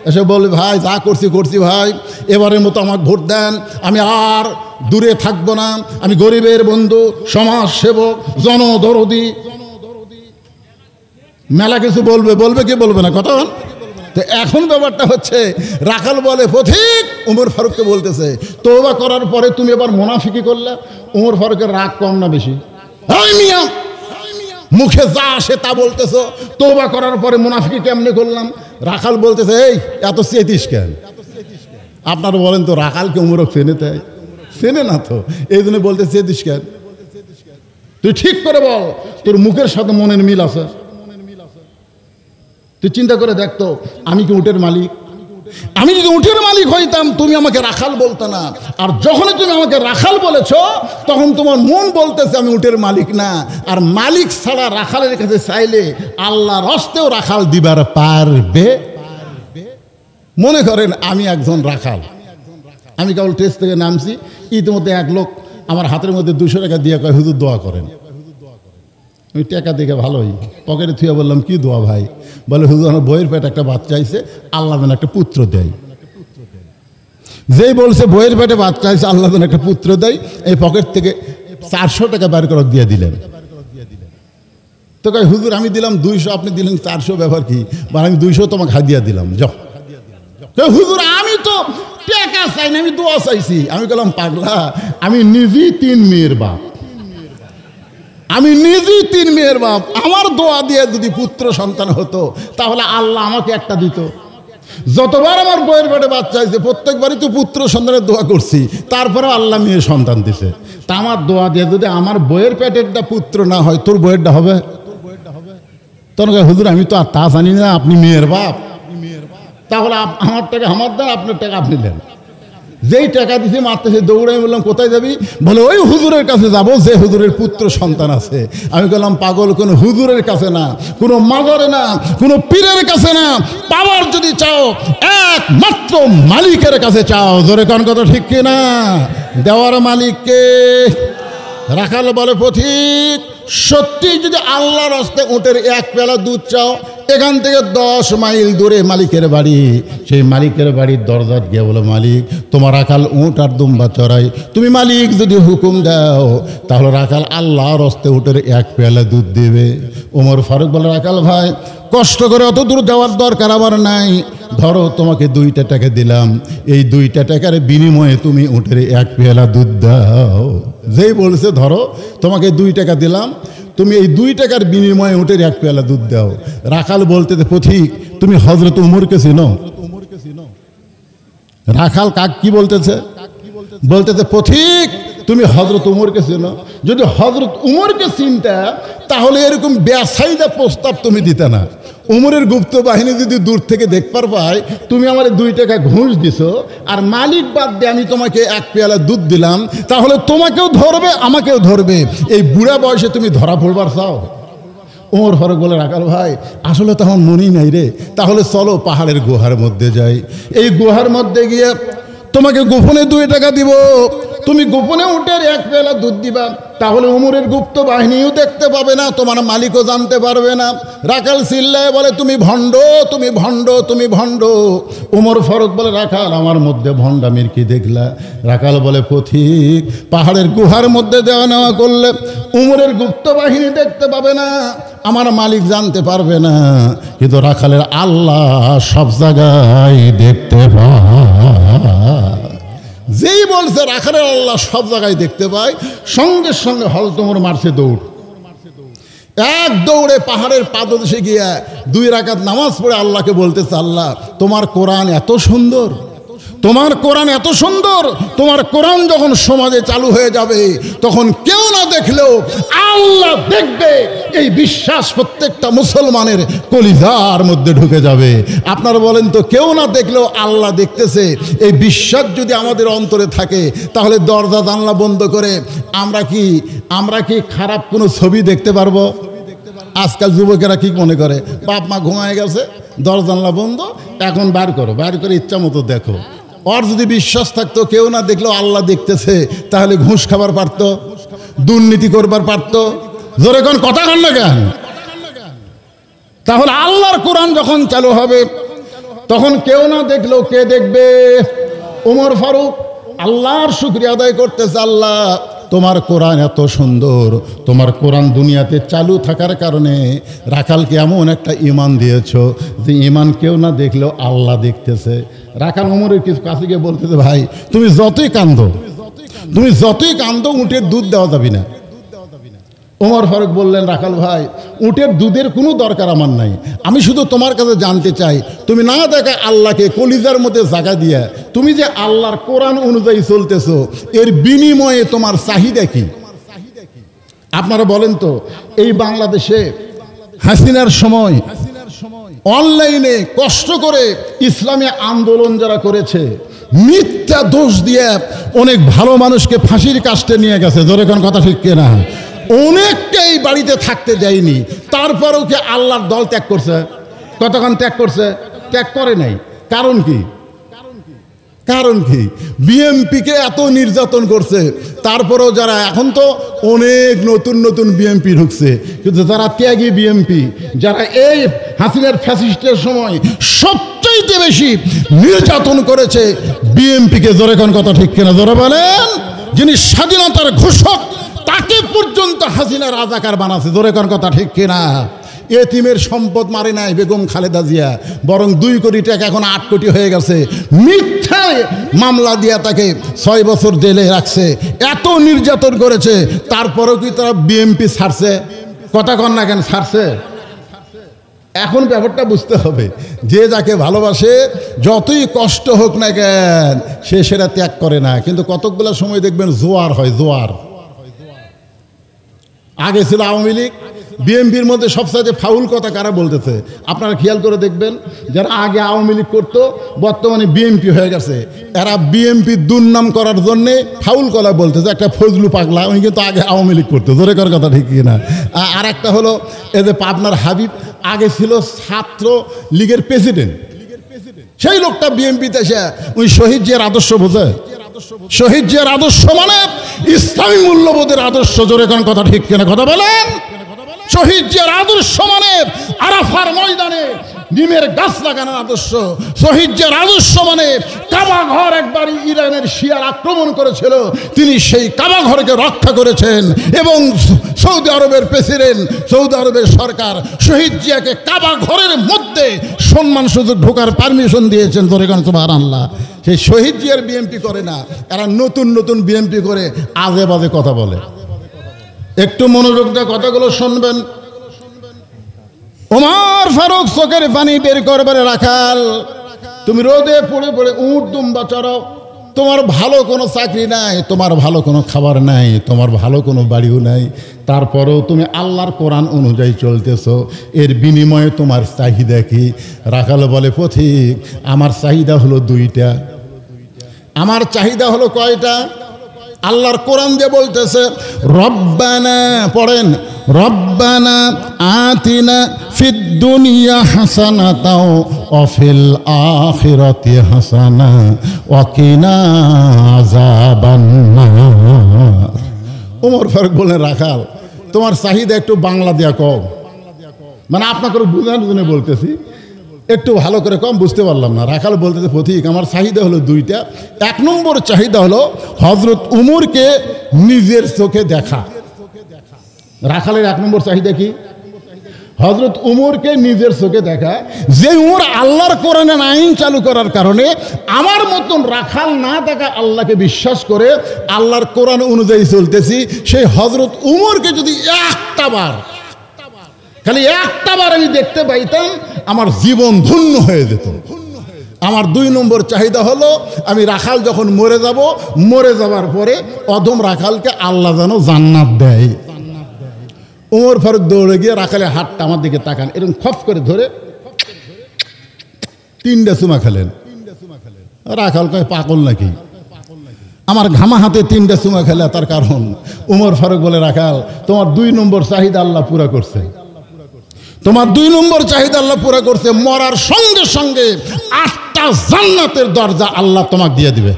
এসে বলবে, ভাই যা করছি করছি ভাই, এবারের মতো আমাকে ভোট দেন, আমি আর দূরে থাকবো না, আমি গরিবের বন্ধু, সমাজ সেবক, জনদরদি, মেলা কিছু বলবে। বলবে কি বলবে না? কথা। তো এখন ব্যাপারটা হচ্ছে, রাখাল বলে, পথিক ওমর ফারুককে বলতেছে, তওবা করার পরে তুমি এবার মুনাফিকি করলে। ওমর ফারুকের রাগ কম না বেশি? মুখে যা আসে তা বলতেছো, তওবা করার পরে মুনাফিকি কেমনে করলাম? রাখাল বলতেছে, এই এত চেতিস কেন? আপনারা বলেন তো, রাখালকে ওমর চেনে? তাই চেনে না তো, এই জন্য বলতে চেতিস কেন? তুই ঠিক করে বল, তোর মুখের সাথে মনের মিল আছে? তুই চিন্তা করে দেখতো, আমি কি উটের মালিক? আমি যদি উটের মালিক হইতাম তুমি আমাকে রাখাল বলতো না। আর যখন তুমি আমাকে রাখাল বলেছ, তখন তোমার মন বলতেছে আমি উটের মালিক না। আর মালিক ছাড়া রাখালের কাছে চাইলে আল্লাহর হস্তেও রাখাল দিবার পারবে। মনে করেন আমি একজন রাখাল, আমি কেবল টেস্ট থেকে নামছি, ইতিমধ্যে এক লোক আমার হাতের মধ্যে 200 টাকা দিয়ে কয়, হুজুর দোয়া করেন। আমি টাকা দেখে ভালোই পকেটে থুয়ে বললাম, কি দোয়া ভাই? বলে, হুজুর আমার বইয়ের পেটে একটা বাচ্চা আইছে, আল্লাহ যেন একটা পুত্র দেয়। যেই বলছে বইয়ের পেটে বাচ্চা আইছে, আল্লাহ যেন একটা পুত্র দেয়, এই পকেট থেকে 400 টাকা বের করে দিয়ে দিলেন। তো কয়, হুজুর আমি দিলাম 200, আপনি দিলেন 400, ব্যাপার কি? বা আমি 200 তোমাকে হাদিয়া দিলাম, যাও। হুজুর আমি তো টাকা চাই না, আমি দোয়া চাইছি। আমি বললাম, পাগলা, আমি নিজেই 3 মেয়ের বাপ, আমি নিজেই 3 মেয়ের বাপ। আমার দোয়া দিয়ে যদি পুত্র সন্তান হতো, তাহলে আল্লাহ আমাকে একটা দিত। যতবার আমার বইয়ের পেটে বাচ্চা হয়েছে, প্রত্যেকবারই তো পুত্র সন্তানের দোয়া করছি, তারপরেও আল্লাহ মেয়ে সন্তান দিছে। তা আমার দোয়া দিয়ে যদি আমার বইয়ের পেটেরটা পুত্র না হয়, তোর বইয়েরটা হবে? তখন হুজুর আমি তো আর তা জানি না, আপনি মেয়ের বাপ, তাহলে আমার টাকা আমার দেন, আপনার টাকা আপনি দেন। যেই টাকা দিছে মারতেছে, দৌড়াই বললাম, কোথায় যাবি? বলে, ওই হুজুরের কাছে যাব, যে হুজুরের পুত্র সন্তান আছে। আমি বললাম, পাগল, কোনো হুজুরের কাছে না, কোনো মাজারে না, কোনো পীরের কাছে না, পাওয়ার যদি চাও একমাত্র মালিকের কাছে চাও। জোরে কোন কথা ঠিক কিনা? দেওয়ার মালিককে। রাখাল বলে, পথিক সত্যি যদি আল্লাহর হস্তে উটের এক পেলা দুধ চাও, এখান থেকে 10 মাইল দূরে মালিকের বাড়ি। সেই মালিকের বাড়ির দরজা গিয়ে বলো, মালিক তোমার রাখাল উট আর দুম্বা চড়াই, তুমি মালিক যদি হুকুম দাও, তাহলে রাখাল আল্লাহর হস্তে উটের এক পেলা দুধ দেবে। ওমর ফারুক বলে, রাখাল ভাই কষ্ট করে অত দূর যাওয়ার দরকার আমার নাই, ধরো তোমাকে 2টা টাকা দিলাম, এই 2টা টাকার বিনিময়ে তুমি উটের এক পেলা দুধ দাও। যেই বলছে ধরো তোমাকে 2 টাকা দিলাম, তুমি এই 2 টাকার বিনিময়ে উটের এক পেলা দুধ দাও। রাখাল বলতে, পথিক তুমি হযরত উমরকে চিনো? রাখাল কাক কি বলতেছে? বলতেছে পথিক তুমি হযরত উমরকে চিনো? যদি হযরত উমরকে চিনতা তাহলে এরকম বেসাইদা প্রস্তাব তুমি দিতে না। উমরের গুপ্ত বাহিনী যদি দূর থেকে দেখবার পায় তুমি আমার 2 টাকা ঘুষ দিছো আর মালিক বাদ দিয়ে আমি তোমাকে 1 পেয়ালা দুধ দিলাম, তাহলে তোমাকেও ধরবে আমাকেও ধরবে। এই বুড়া বয়সে তুমি ধরা পড়বার চাও? ওমর ফারুক বলে রাখাল ভাই আসলে তো আমার মনেই নাই রে, তাহলে চলো পাহাড়ের গুহার মধ্যে যাই। এই গুহার মধ্যে গিয়ে তোমাকে গোপনে 2 টাকা দিব, তুমি গোপনে উঠে 1 পেয়ালা দুধ দিবা, তাহলে উমরের গুপ্ত বাহিনীও দেখতে পাবে না, তোমার মালিকও জানতে পারবে না। রাখাল চিল্লায় বলে তুমি ভণ্ড, তুমি ভণ্ড, তুমি ভণ্ড। উমর ফারুক বলে রাখাল আমার মধ্যে ভণ্ডামির কি দেখলা? রাখাল বলে পথিক পাহাড়ের গুহার মধ্যে দেওয়া নেওয়া করলে উমরের গুপ্ত বাহিনী দেখতে পাবে না, আমার মালিক জানতে পারবে না, কিন্তু রাখালের আল্লাহ সব জায়গায় দেখতে পায়। যেই বলছে রাখালের আল্লাহ সব জায়গায় দেখতে পায়, সঙ্গে সঙ্গে হযরত ওমর মারছে দৌড়। এক দৌড়ে পাহাড়ের পাদদেশে গিয়ে 2 রাকাত নামাজ পড়ে আল্লাহকে বলতেছে আল্লাহ তোমার কোরআন এত সুন্দর, তোমার কোরআন এত সুন্দর, তোমার কোরআন যখন সমাজে চালু হয়ে যাবে তখন কেউ না দেখলেও আল্লাহ দেখবে। এই বিশ্বাস প্রত্যেকটা মুসলমানের কলিজার মধ্যে ঢুকে যাবে। আপনারা বলেন তো কেউ না দেখলেও আল্লাহ দেখতেছে, এই বিশ্বাস যদি আমাদের অন্তরে থাকে তাহলে দরজা জানলা বন্ধ করে আমরা কি খারাপ কোনো ছবি দেখতে পারবো? আজকাল যুবকেরা কি মনে করে বাপ মা ঘুমায় গেছে, দরজা জানলা বন্ধ, এখন বার করে ইচ্ছা মতো দেখো। ওর যদি বিশ্বাস থাকতো কেউ না দেখলেও আল্লাহ দেখতেছে তাহলে ঘুষ খাবার পারতো, দুর্নীতি করবার পারতো। জোরে কোন কথা কন না কেন? তাহলে আল্লাহর কোরআন যখন চালু হবে তখন কেউ না দেখলেও কে দেখবে? ওমর ফারুক আল্লাহর শুকরিয়া আদায় করতেছে, আল্লাহ তোমার কোরআন এত সুন্দর, তোমার কোরআন দুনিয়াতে চালু থাকার কারণে রাখালকে এমন একটা ঈমান দিয়েছো যে ঈমান কেউ না দেখলেও আল্লাহ দেখতেছে। রাখাল ওমরের কিছু কাছে গিয়ে বলতেছে ভাই তুমি যতই কান্দো উটের দুধ দেওয়া যাবে না। ওমর ফারুক বললেন রাখাল ভাই উটের দুধের কোনো দরকার আমার নাই, আমি শুধু তোমার কাছে জানতে চাই তুমি না দেখা আল্লাহকে কলিজার মধ্যে জায়গা দিয়া তুমি যে আল্লাহর কোরআন অনুযায়ী চলতেছো এর বিনিময়ে তোমার চাহিদা কি? আপনারা বলেন তো এই বাংলাদেশে হাসিনার সময় অনলাইনে কষ্ট করে ইসলামী আন্দোলন যারা করেছে মিথ্যা দোষ দিয়ে অনেক ভালো মানুষকে ফাঁসির কাস্টে নিয়ে গেছে। জোরে কোন কথা ঠিক কিনা? অনেককেই বাড়িতে থাকতে দেয়নি, তারপরেও কি আল্লাহর দল ত্যাগ করছে? কতক্ষণ ত্যাগ করছে? ত্যাগ করে নাই। কারণ কি? বিএমপিকে এত নির্যাতন করছে, তারপরেও যারা এখন তো অনেক নতুন বিএমপি ঢুকছে, কিন্তু যারা ত্যাগী বিএমপি, যারা এই হাসিনার ফ্যাসিস্টের সময় সবচাইতে বেশি নির্যাতন করেছে বিএমপিকে। জোরে কোন কথা ঠিক কিনা? জোরে বলেন। যিনি স্বাধীনতার ঘোষক তাকে পর্যন্ত হাসিনা রাজাকার বানাচ্ছে। জোরে কোন কথা ঠিক কিনা? এতিমের সম্পদ মারে নাই বেগম খালেদা জিয়া, বরং 2 কোটি টাকা এখন 8 কোটি হয়ে গেছে। মিথ্যায় মামলা দিয়া তাকে 6 বছর জেলে রাখছে। এত নির্যাতন করেছে, তারপরেও কি তারা বিএমপি ছাড়ছে? কথা কন না কেন? ছাড়ছে। এখন ব্যাপারটা বুঝতে হবে, যে যাকে ভালোবাসে যতই কষ্ট হোক না কেন সে সেটা ত্যাগ করে না। কিন্তু কতকগুলো সময় দেখবেন জোয়ার হয়, জোয়ার। আগে ছিল আওয়ামী লীগ, বিএমপির মধ্যে সবচেয়ে ফাউল কথা কারা বলতেছে আপনারা খেয়াল করে দেখবেন, যারা আগে আওয়ামী লীগ করতো বর্তমানে বিএমপি হয়ে গেছে, এরা বিএমপি দুর্নাম করার জন্যে ফাউল কথা বলতেছে। একটা ফজলু পাগলা, উনি কিন্তু আগে আওয়ামী লীগ করতো। জোরে করার কথা ঠিক কিনা? আর একটা হলো এই যে পাবনার হাবিব, আগে ছিল ছাত্র লীগের প্রেসিডেন্ট, সেই লোকটা বিএমপিতে এসে উনি শহীদ জিয়ার আদর্শ বোঝে। শহীদ জিয়ার আদর্শ মানে ইসলামী মূল্যবোধের আদর্শ। জোরে কোন কথা ঠিক কিনা? কথা বলেন। শহীদ জিয়ার আদর্শ মানে আরাফার ময়দানে নিমের গাছ লাগানোর আদর্শ। শহীদ জিয়ার আদর্শ মানে কাবা ঘর একবার ইরানের শিয়ার আক্রমণ করেছিল, তিনি সেই কাবা ঘরকে রক্ষা করেছেন এবং সৌদি আরবের প্রেসিডেন্ট, সৌদি আরবের সরকার শহীদ জিয়াকে কাবা ঘরের মধ্যে সম্মান সুযোগ ঢোকার পারমিশন দিয়েছেন। জোরে কোন সুবহানাল্লাহ। সেই শহীদ জিয়ার বিএমপি করে না, এরা নতুন বিএমপি করে আজে বাজে কথা বলে। একটু মনোযোগ দিয়ে কথাগুলো শুনবেন। ওমর ফারুক চোখের পানি বের করবার রাখাল, তুমি রোদে পড়ে পড়ে উট দুম্বা চড়ো, তোমার ভালো কোনো চাকরি নাই, তোমার ভালো কোনো খাবার নাই, তোমার ভালো কোনো বাড়িও নাই, তারপরেও তুমি আল্লাহর কোরআন অনুযায়ী চলতেছো, এর বিনিময়ে তোমার চাহিদা কি? রাখাল বলে, পথিক আমার চাহিদা হলো দুইটা। আমার চাহিদা হলো কয়টা? আল্লাহর কোরআন দিয়ে বলতেছে, রব্বানা, পড়েন, রব্বানা আতিনা ফিদ দুনিয়া হাসানাতাও ওয়া ফিল আখিরাতি হাসানা ওয়া কিনা আযাবান্নার। ওমর ফারুক বলেন, রাখাল তোমার চাহিদা একটু বাংলা দিয়া কম, মানে আপনাকে বুঝানোর জন্য বলতেছি, একটু ভালো করে কম, বুঝতে পারলাম না। রাখাল বলতেছে, পথিক আমার চাহিদা হলো দুইটা। এক নম্বর চাহিদা হলো হযরত উমরকে নিজের চোখে দেখা। রাখালের এক নম্বর চাহিদা কি? হযরত উমরকে নিজের চোখে দেখা। যে উমর আল্লাহর কোরআনের আইন চালু করার কারণে আমার মতন রাখাল না থাকা আল্লাহকে বিশ্বাস করে আল্লাহর কোরআন অনুযায়ী চলতেছি, সেই হযরত উমরকে যদি একটা বার, খালি একটা বার আমি দেখতে পাইতাম, আমার জীবন ধন্য হয়ে যেত। আমার দুই নম্বর চাহিদা হলো, আমি রাখাল যখন মরে যাব, মরে যাবার পরে অধম রাখালকে আল্লাহ যেন জান্নাত দেয়। ওমর ফারুক দৌড়ে গিয়ে রাখালের হাতটা আমার দিকে তাকান, এরকম খপ করে ধরে 3টা চুমা খেলেন। রাখাল কয়, পাগল নাকি? আমার ঘামা হাতে 3টা চুমা খেলে, তার কারণ ওমর ফারুক বলে, রাখাল তোমার 2 নম্বর চাহিদা আল্লাহ পুরা করছে, তোমার 2 নম্বর চাহিদা আল্লাহ পুরা করছে। মরার সঙ্গে সঙ্গে 8টা জান্নাতের দরজা আল্লাহ তোমাকে দিয়ে দিবে।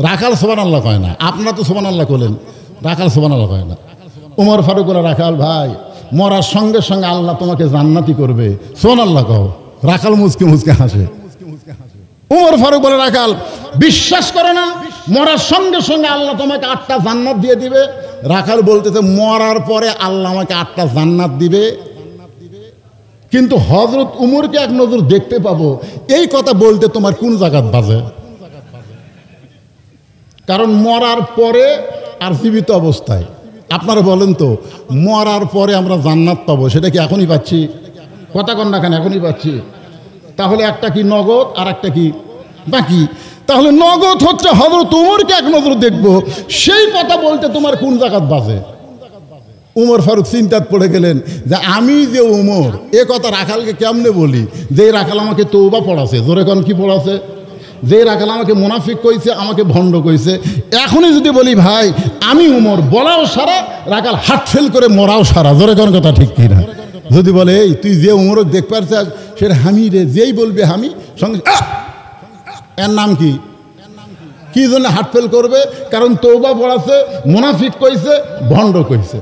রাখাল সুবহানাল্লাহ কয় না, আপনারা তো সুবহানাল্লাহ বলেন, রাখাল সুবহানাল্লাহ কয় না। ওমর ফারুক বলে, রাখাল ভাই মরার সঙ্গে সঙ্গে আল্লাহ তোমাকে জান্নাতি করবে, সুবহানাল্লাহ কও। রাখাল মুচকে মুচকে হাসে। ওমর ফারুক বলে, রাখাল বিশ্বাস করে না মরার সঙ্গে সঙ্গে আল্লাহ তোমাকে 8টা জান্নাত দিয়ে দিবে? রাখাল বলতেছে, মরার পরে আল্লাহ আমাকে 8টা জান্নাত দিবে, কিন্তু হযরত উমরকে এক নজর দেখতে পাবো, এই কথা বলতে তোমার কোন জায়গাত বাজে? কারণ মরার পরে আর জীবিত অবস্থায়, আপনারা বলেন তো, মরার পরে আমরা জান্নাত পাবো, সেটা কি এখনই পাচ্ছি? কথা কন না কেন, এখনই পাচ্ছি? তাহলে একটা কি নগদ আর একটা কি বাকি? তাহলে নগদ হচ্ছে হযরত উমরকে এক নজর দেখবো, সেই কথা বলতে তোমার কোন জায়গাত বাজে? উমর ফারুক চিন্তাত পড়ে গেলেন যে আমি যে উমর, এ কথা রাখালকে কেমনে বলি? যে রাখাল আমাকে তওবা পড়াছে, জোরে কোন কি পড়াছে? যে রাখাল আমাকে মুনাফিক কইছে, আমাকে ভণ্ড কইছে, এখনই যদি বলি ভাই আমি উমর, বলাও সারা, রাখাল হাত ফেল করে মরাও সারা, জোরে কোন কথা ঠিক কিনা? যদি বলে, এই তুই যে উমরক দেখ পারছিস সেটা হামি রে, যেই বলবে হামি সঙ্গে এর নাম কি? কি জন্য হাত ফেল করবে? কারণ তওবা পড়াছে, মুনাফিক কইছে, ভণ্ড কইছে।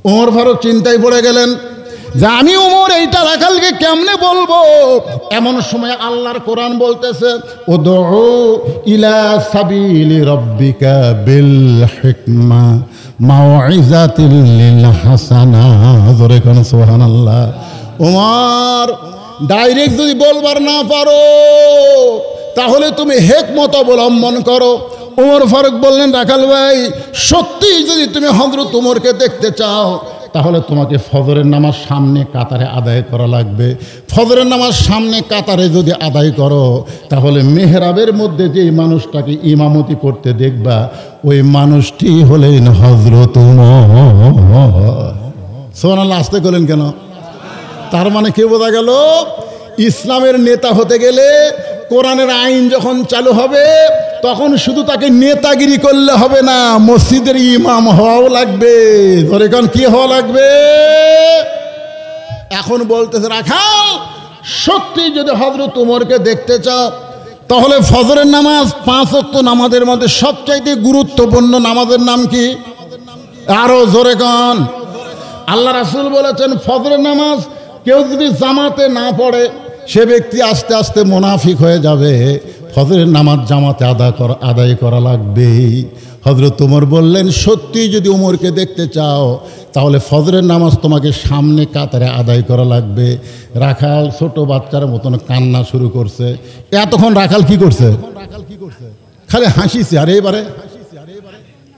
ওমর ফারুক চিন্তায় পড়ে গেলেন যে আমি উমর এইটা রাখালকে কেমনে বলবো? এমন সময় আল্লাহর কোরআন বলতেছে, উদউ ইলা সাবিলি রাব্বিকা বিল হিকমা মাউইজাতিল লিল হাসানা, জোরে কোন সুবহানাল্লাহ। ওমর ডাইরেক্ট যদি বলবার না পারো তাহলে তুমি হিকমত অবলম্বন করো। ওমর ফারুক বললেন, রাখাল ভাই সত্যি যদি তুমি হযরত উমরকে দেখতে চাও তাহলে তোমাকে ফজরের নামাজ সামনে কাতারে আদায় করা লাগবে। ফজরের নামাজ সামনে কাতারে যদি আদায় করো তাহলে মেহরাবের মধ্যে যে মানুষটাকে ইমামতি করতে দেখবা ওই মানুষটি হলেন হযরত উমর। সুবহানাল্লাহ, আসতে করলেন কেন? তার মানে কি বোঝা গেল? ইসলামের নেতা হতে গেলে, কোরআনের আইন যখন চালু হবে তখন শুধু তাকে নেতাগিরি করলে হবে না, মসজিদের ইমাম হওয়াও লাগবে। ধরে কোন কি হওয়া লাগবে? এখন বলতেছে, রাখাল সত্যি যদি হযরত উমরকে দেখতে চাও তাহলে ফজরের নামাজ 5 ওয়াক্ত নামাজের মধ্যে সবচাইতে গুরুত্বপূর্ণ নামাজের নাম কি? আরো জোরে কোন। আল্লাহ রাসূল বলেছেন, ফজরের নামাজ কেউ যদি জামাতে না পড়ে সে ব্যক্তি আস্তে আস্তে মুনাফিক হয়ে যাবে। ফজরের নামাজ জামাতে আদায় করা লাগবে। হযরত উমর বললেন, সত্যি যদি উমরকে দেখতে চাও তাহলে ফজরের নামাজ তোমাকে সামনে কাতারে আদায় করা লাগবে। রাখাল ছোট বাচ্চার মতন কান্না শুরু করছে। এতক্ষণ রাখাল কি করছে? খালি হাসিছে, আর এবারে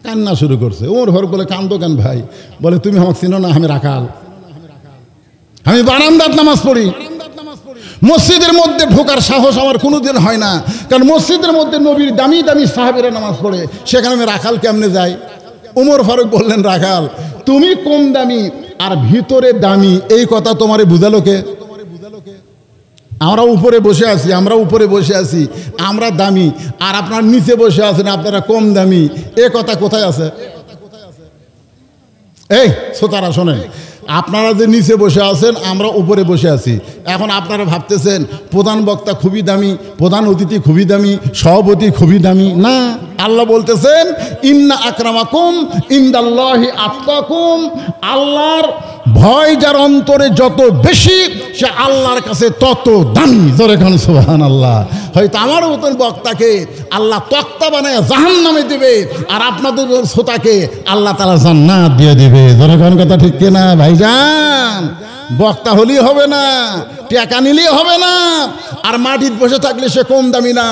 কান্না শুরু করছে। উমর ফারুক বলে, কান্দো কেন ভাই? বলে, তুমি আমাকে চিনো না, আমি রাখাল। আমি বারান্দার নামাজ পড়ি, মসজিদের মধ্যে ঢোকার সাহস আমার কোনোদিন হয় না, কারণ মসজিদের মধ্যে নবীর দামি দামি সাহাবীরা নামাজ পড়ে, সেখানে আমি রাখাল কেমনে যাই? ওমর ফারুক বললেন, রাখাল তুমি কম দামি আর ভিতরে দামি, এই কথা তোমারে বুঝালো কে? আমরা উপরে বসে আছি, আমরা দামি, আর আপনার নিচে বসে আছেন আপনারা কম দামি, এ কথা কোথায় আছে? এই শ্রোতারা শোনেন, আপনারা যে নিচে বসে আছেন, আমরা উপরে বসে আছি। এখন আপনারা ভাবতেছেন প্রধান বক্তা খুবই দামি, প্রধান অতিথি খুবই দামি, সভাপতি খুবই দামি। না, আল্লাহ বলতেছেন ইন্না আকরামাকুম ইনদাল্লাহি আতকাকুম, আল্লাহর ভয় যার অন্তরে যত বেশি, সে আল্লাহর কাছে তত দামি। জোরে খান সুবহানাল্লাহ। হয়তো আমার মতন বক্তাকে আল্লাহ তক্তা বানায় জাহান্নামে দেবে, আর আপনাদের শ্রোতাকে আল্লাহ তাআলা জান্নাত দিয়ে দেবে। জোরে খান কথা ঠিক কিনা ভাইজান? বক্তা হলেই হবে না, টাকা নিলেই হবে না, আর মাটিতে বসে থাকলে সে কম দামি না।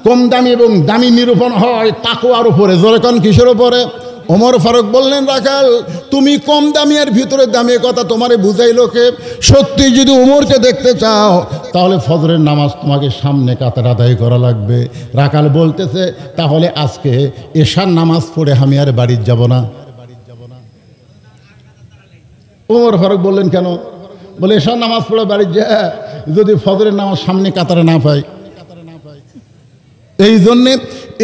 কম দামি এবং দামি নিরূপণ হয় তাকওয়ার উপরে। জোরে খান কিসের উপরে? ওমর ফারুক বললেন, রাখাল তুমি কম দামি আর ভিতরে দামি, কথা তোমারে বুঝাইলো কে? সত্যি যদি ওমরকে দেখতে চাও তাহলে ফজরের নামাজ তোমাকে সামনে কাতার আদায় করা লাগবে। রাখাল বলতেছে, তাহলে আজকে এশার নামাজ পড়ে আমি আর বাড়ি যাব না। ওমর ফারুক বললেন, কেন? বলে এশার নামাজ পড়ে বাড়ি যা, যদি ফজরের নামাজ সামনে কাতারে না পাই, এই জন্যে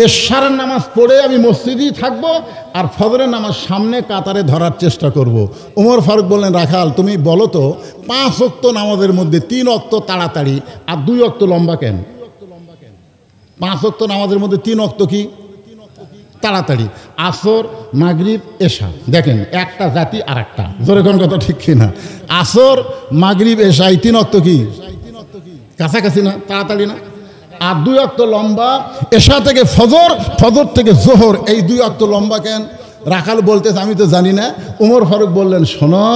এশার নামাজ পড়ে আমি মসজিদেই থাকবো, আর ফজরের নামাজ সামনে কাতারে ধরার চেষ্টা করব। ওমর ফারুক বললেন, রাখাল তুমি বলো তো 5 ওয়াক্ত নামাজের মধ্যে 3 ওয়াক্ত তাড়াতাড়ি আর 2 ওয়াক্ত লম্বা কেন? 5 ওয়াক্ত নামাজের মধ্যে 3 ওয়াক্ত কি তাড়াতাড়ি? আসর, মাগরিব, এশা। দেখেন একটা জাতি আর একটা। জোরে কোন কথা ঠিক কিনা? আসর, মাগরিব, এশা, এই 3 ওয়াক্ত কি কাছাকাছি না? তাড়াতাড়ি না? আর 2 ওয়াক্ত লম্বা। এশা থেকে ফজর, ফজর থেকে জোহর, এই 2 ওয়াক্ত লম্বা কেন? রাখাল বলতেছে, আমি তো জানি না। ওমর ফারুক বললেন, শোনো,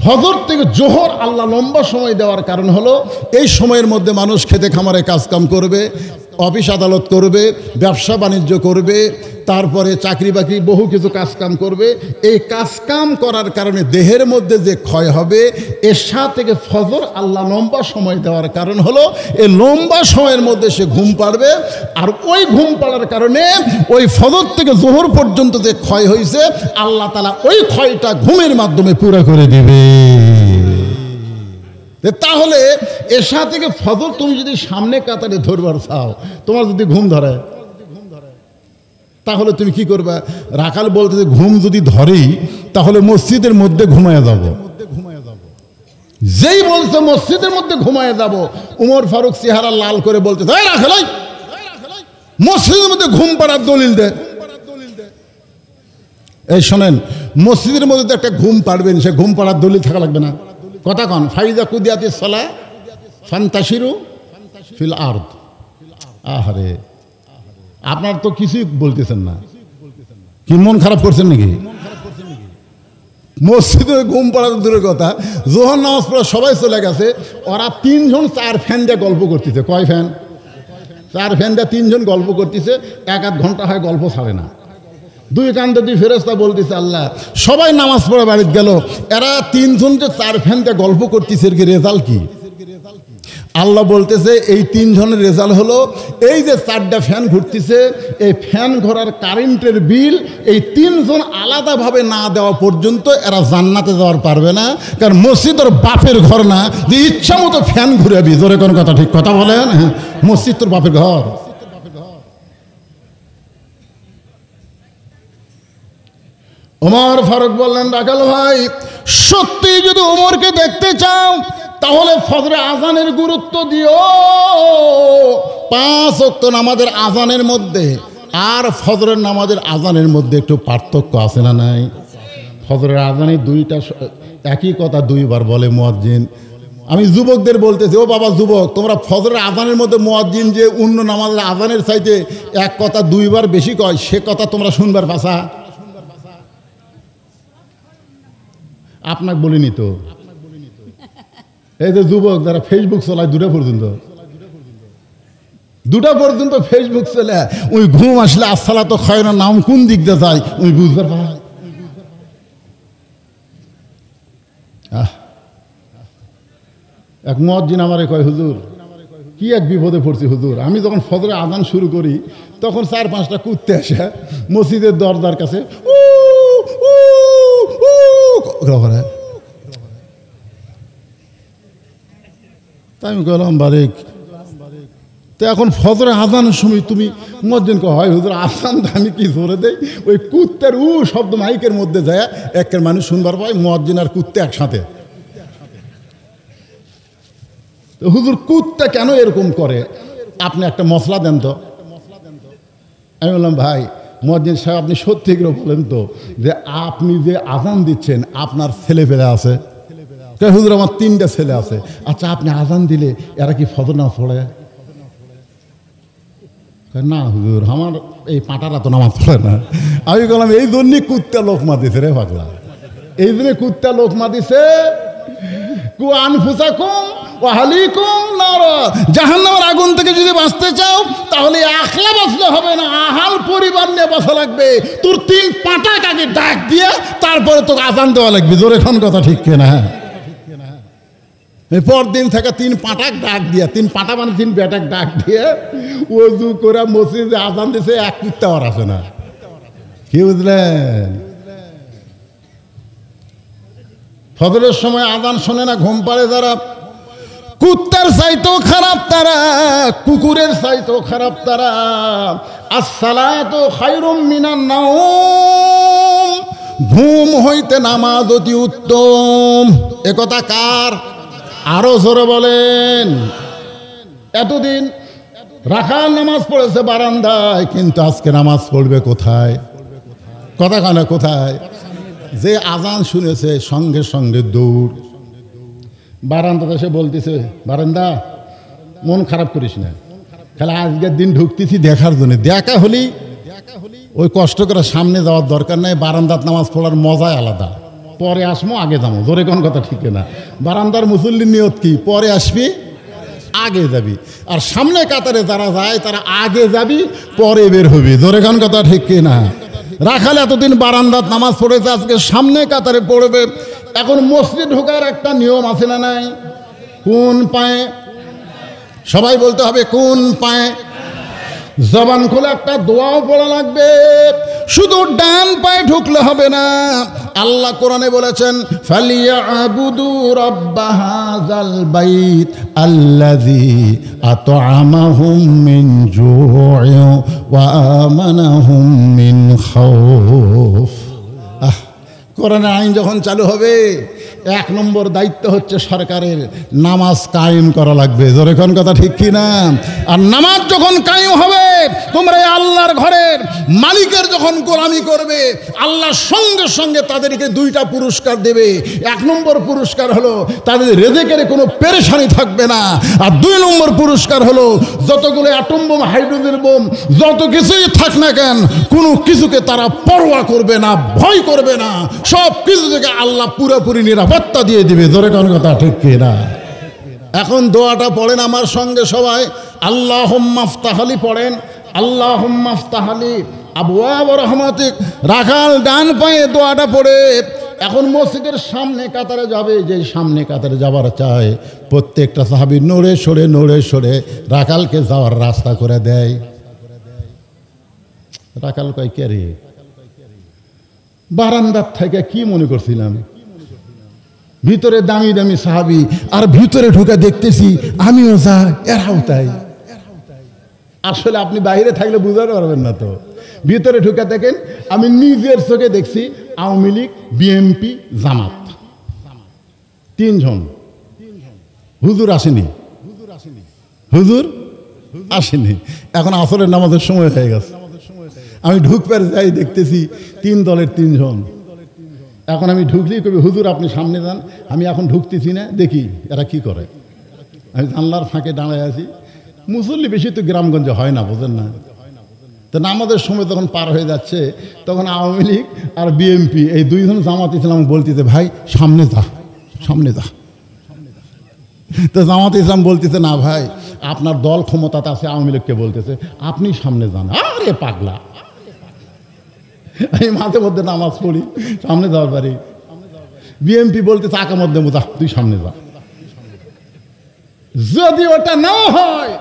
ফজর থেকে জোহর আল্লাহ লম্বা সময় দেওয়ার কারণ হলো এই সময়ের মধ্যে মানুষ খেতে খামারে কাজকাম করবে, অফিস আদালত করবে, ব্যবসা বাণিজ্য করবে, তারপরে চাকরি বাকরি বহু কিছু কাজকাম করবে। এই কাজকাম করার কারণে দেহের মধ্যে যে ক্ষয় হবে, এশা থেকে ফজর আল্লাহ লম্বা সময় দেওয়ার কারণ হলো এই লম্বা সময়ের মধ্যে সে ঘুম পাড়বে, আর ওই ঘুম পাড়ার কারণে ওই ফজর থেকে জোহর পর্যন্ত যে ক্ষয় হয়েছে, আল্লাহ তাআলা ওই ক্ষয়টা ঘুমের মাধ্যমে পুরো করে দেবে। তাহলে এশা থেকে ফজর তুমি যদি সামনে কাতারে ধরবার চাও, তোমার যদি ঘুম ধরে, তাহলে তুমি কি করবা? রাখাল বলতে, ঘুম যদি ধরেই তাহলে মসজিদের মধ্যে ঘুমায় যাব। যেই বলছে মসজিদের মধ্যে ঘুমায় যাব, ওমর ফারুক চেহারা লাল করে বলতে, রাখাল মসজিদের মধ্যে ঘুম পাড়ার দলিল দে। এই শোনেন, মসজিদের মধ্যে তো একটা ঘুম পাড়বেন, সে ঘুম পাড়ার দলিল থাকা লাগবে না? কথা কন, ফাইজা কুদিয়াতিস সালাহ ফান্তাশিরু ফিল আরদ। আহারে, আপনার তো কিছুই বলতেছেন না, কি মন খারাপ করছেন নাকি? মসজিদে ঘুম পড়ার দূরের কথা, জোহর নামাজ পড়া সবাই চলে গেছে, ওরা 3 জন 4 ফ্যান দিয়ে গল্প করতেছে। কয় ফ্যান? 4 ফ্যান দিয়ে 3 জন গল্প করতেছে, 1-1 ঘন্টা হয় গল্প ছাড়ে না। 2 কান্দে 2 ফেরেশতা বলতেছে, আল্লাহ সবাই নামাজ পড়ে বাড়িতে গেল, এরা 3 জন যে 4 ফ্যান দিয়ে গল্প করতেছে, এর কি রেজাল্ট কি? আল্লাহ বলতেছে, এই 3 জনের রেজাল্ট হলো এই যে 4টা ফ্যান ঘুরতেছে, এই ফ্যান ঘোরার কারেন্টের বিল এই 3 জন আলাদাভাবে না দেওয়া পর্যন্ত এরা জান্নাতে যাওয়ার পারবে না। কারণ মসজিদ তোর বাপের ঘর না যে ইচ্ছা মতো ফ্যান ঘুরাবি। জোরে কোন কথা ঠিক কথা বলেন? হ্যাঁ, মসজিদ তোর বাপের ঘর। ওমর ফারুক বললেন, রাখাল ভাই সত্যি যদি ওমরকে দেখতে চাও তাহলে ফজরে আজানের গুরুত্ব দিও। 5 ওয়াক্ত নামাজের আজানের মধ্যে আর ফজরের নামাজের আজানের মধ্যে একটু পার্থক্য আছে না নাই? ফজরের আজানে 2টা একই কথা 2 বার বলে মুয়াজ্জিন। আমি যুবকদের বলতেছি, ও বাবা যুবক, তোমরা ফজরের আজানের মধ্যে মুয়াজ্জিন যে অন্য নামাজের আজানের চাইতে এক কথা 2 বার বেশি কয়, সে কথা তোমরা শুনবার পাছা? আপনাকে বলিনি তো। এই যে যুবক যারা ফেসবুক চলায় 2টা পর্যন্ত ফেসবুক চলে, ওই ঘুম আসলে আসসালাতু খায়রুন নাম কোন দিক দিয়ে যায় ওই বুঝবার পারে। এক মুয়াজ্জিন আমারে কয়, হুজুর কি এক বিপদে পড়ছি হুজুর। আমি যখন ফজরে আজান শুরু করি তখন 4-5টা কুত্তে আসে মসজিদের দরজার কাছে করে। তাই আমি বললাম বারেক, তো এখন ফজরে আজানের সময় তুমি মুয়াজ্জিন কয়, হয় হুজুর আজান আমি কি জোরে দেই, ওই কুত্তের শব্দ মাইকের মধ্যে যায় একের মানুষ শুনবার পায়, মুয়াজ্জিন আর কুত্তে একসাথে। হুজুর কুত্তা কেন এরকম করে, আপনি একটা মশলা দেন তো। আমি বললাম ভাই মুয়াজ্জিন সাহেব আপনি সত্যি করে বলেন তো যে আপনি যে আজান দিচ্ছেন আপনার ছেলে পেলে আছে? হুজুর আমার 3টা ছেলে আছে। আচ্ছা আপনি আজান দিলে এরা কি ফজর নামাজ পড়ে? না হুজুর আমার এই পাটারা তো নামাজ পড়ে না। আমি বললাম এই জন্যই কুত্তা লোকমা দিছে রে পাগলা, এই জন্য কুত্তা লোকমা দিছে। জাহান্নামের আগুন থেকে যদি বাঁচতে চাও তাহলে একলা বাঁচলে হবে না, আহাল পরিবার নিয়ে বাঁচা লাগবে। তোর 3 পাটাক আগে ডাক দিয়ে তারপরে তোকে আজান দেওয়া লাগবে। জোরে খান কথা ঠিক কিনা? পরদিন থেকে 3 পাটাক ডাক দিয়ে, 3 পাটা মানে 3 বেটাক ডাক দিয়ে ওযু করে মসজিদে আজান দিছে, এক কুত্তা আর আসে না। কি বুঝলেন? ফজরের সময় আজান শোনে না, ঘুম পাড়ে যারা, কুত্তার চাইতেও খারাপ তারা, কুকুরের চাইতেও খারাপ তারা। আসসালাতু খায়রুম মিনান নাওম, ঘুম হইতে নামাজ অতি উত্তম। একথা কার? আরো জোরে বলেন। এতদিন রাখাল নামাজ পড়েছে বারান্দায়, কিন্তু আজকে নামাজ পড়বে কোথায়? কথা কানা কোথায়? যে আজান শুনেছে সঙ্গে সঙ্গে দৌড়। বারান্দাতে এসে বলতেছে, বারান্দা মন খারাপ করিস না, খালি আজকের দিন ঢুকতেছি দেখার জন্য। দেখা হলি ওই কষ্ট করে সামনে যাওয়ার দরকার নাই, বারান্দাত নামাজ পড়ার মজাই আলাদা। পরে আসবো আগে যাবো, জোরে কোন কথা ঠিক না? বারান্দার মুসল্লির নিয়ত কি? পরে আসবি আগে যাবি। আর সামনে কাতারে যারা যায় তারা আগে যাবি পরে বের হবি। জোরে কোন কথা ঠিক না? রাখাল এতদিন বারান্দাত নামাজ পড়েছে, আজকে সামনে কাতারে পড়বে। এখন মসজিদ ঢোকার একটা নিয়ম আছে না নাই? কোন পায়ে? সবাই বলতে হবে কোন পায়ে। জবান খোলা একটা দোয়াও পড়া লাগবে। শুধু ডান পায়ে ঢুকলে হবে না। আল্লাহ কোরআনে বলেছেন, ফালিয়াবুদু রাব্ব হাযাল বাইত আল্লাযী আত'আমাহুম মিন জু'ইন ওয়া আমানাহুম মিন খাউফ। কোরআনের আইন যখন চালু হবে, 1 নম্বর দায়িত্ব হচ্ছে সরকারের নামাজ কায়েম করা লাগবে। জোরে কোন কথা ঠিক কি না? আর নামাজ যখন কায়েম হবে, তোমরা আল্লাহর ঘরের মালিকের যখন গোলামি করবে, আল্লাহ সঙ্গে সঙ্গে তাদেরকে 2টা পুরস্কার দেবে। 1 নম্বর পুরস্কার হলো তাদের রেজেকের কোনো পেরেশানি থাকবে না। আর 2 নম্বর পুরস্কার হলো যতগুলো অ্যাটম বোম, হাইড্রোজেন বোম, যত কিছুই থাক না কেন, কোনো কিছুকে তারা পরোয়া করবে না, ভয় করবে না। সব কিছু থেকে আল্লাহ পুরোপুরি নিরাপত্তা দিয়ে দিবে। জোরে কোন কথা ঠিক কি না? এখন দোয়াটা পড়েন আমার সঙ্গে সবাই। আল্লাহুম্মা ইফতাহলি পড়েন, আল্লাহুম্মা ইফতাহলি আবওয়াব রাহমাতিক। রাখাল ডান পায়ে দোয়াটা পড়ে এখন মসজিদের সামনে কাতারে যাবে। যে সামনে কাতারে যাবার চায়, প্রত্যেকটা সাহাবী নড়ে সরে রাখালকে যাওয়ার রাস্তা করে দেয়। রাখাল কয়, কে রে? বারান্দার থেকে কি মনে করছিলাম? ভিতরে দামি দামি সাহাবী, আর ভিতরে ঢুকে দেখতেছি আমিও যা, এরাও তাই। আসলে আপনি বাইরে থাকলে বুঝতে পারবেন না। তো ভিতরে ঢুকে দেখেন, আমি নিজের চোখে দেখছি আওয়ামী লীগ, বিএনপি, জামাত 3 জন। হুজুর আসেনি, হুজুর আসেনি। এখন আসরের নামাজের সময় হয়ে গেছে। আমি ঢুকবার যাই দেখতেছি 3 দলের 3 জন। এখন আমি ঢুকলেই কবি, হুজুর আপনি সামনে যান। আমি এখন ঢুকতেছি না, দেখি এরা কি করে। আমি জানলার ফাঁকে দাঁড়ায় আছি। মুসল্লি বেশি তো গ্রামগঞ্জে হয় না, বোঝেন না? তো নামাজের সময় যখন পার হয়ে যাচ্ছে, তখন আওয়ামী লীগ আর বিএনপি এই 2 জন জামাত ইসলাম বলতেছে, ভাই সামনে যা, সামনে যা। তো জামাত ইসলাম বলতেছে, না ভাই আপনার দল ক্ষমতাতে আছে। আওয়ামী লীগকে বলতেছে, আপনি সামনে যান। আরে পাগলা, আমি মাঝে মধ্যে নামাজ পড়ি, সামনে যাওয়ার পারি। বিএনপি বলতেছে, আকামত দেবো, যা তুই সামনে যা। যদি ওটা না হয়,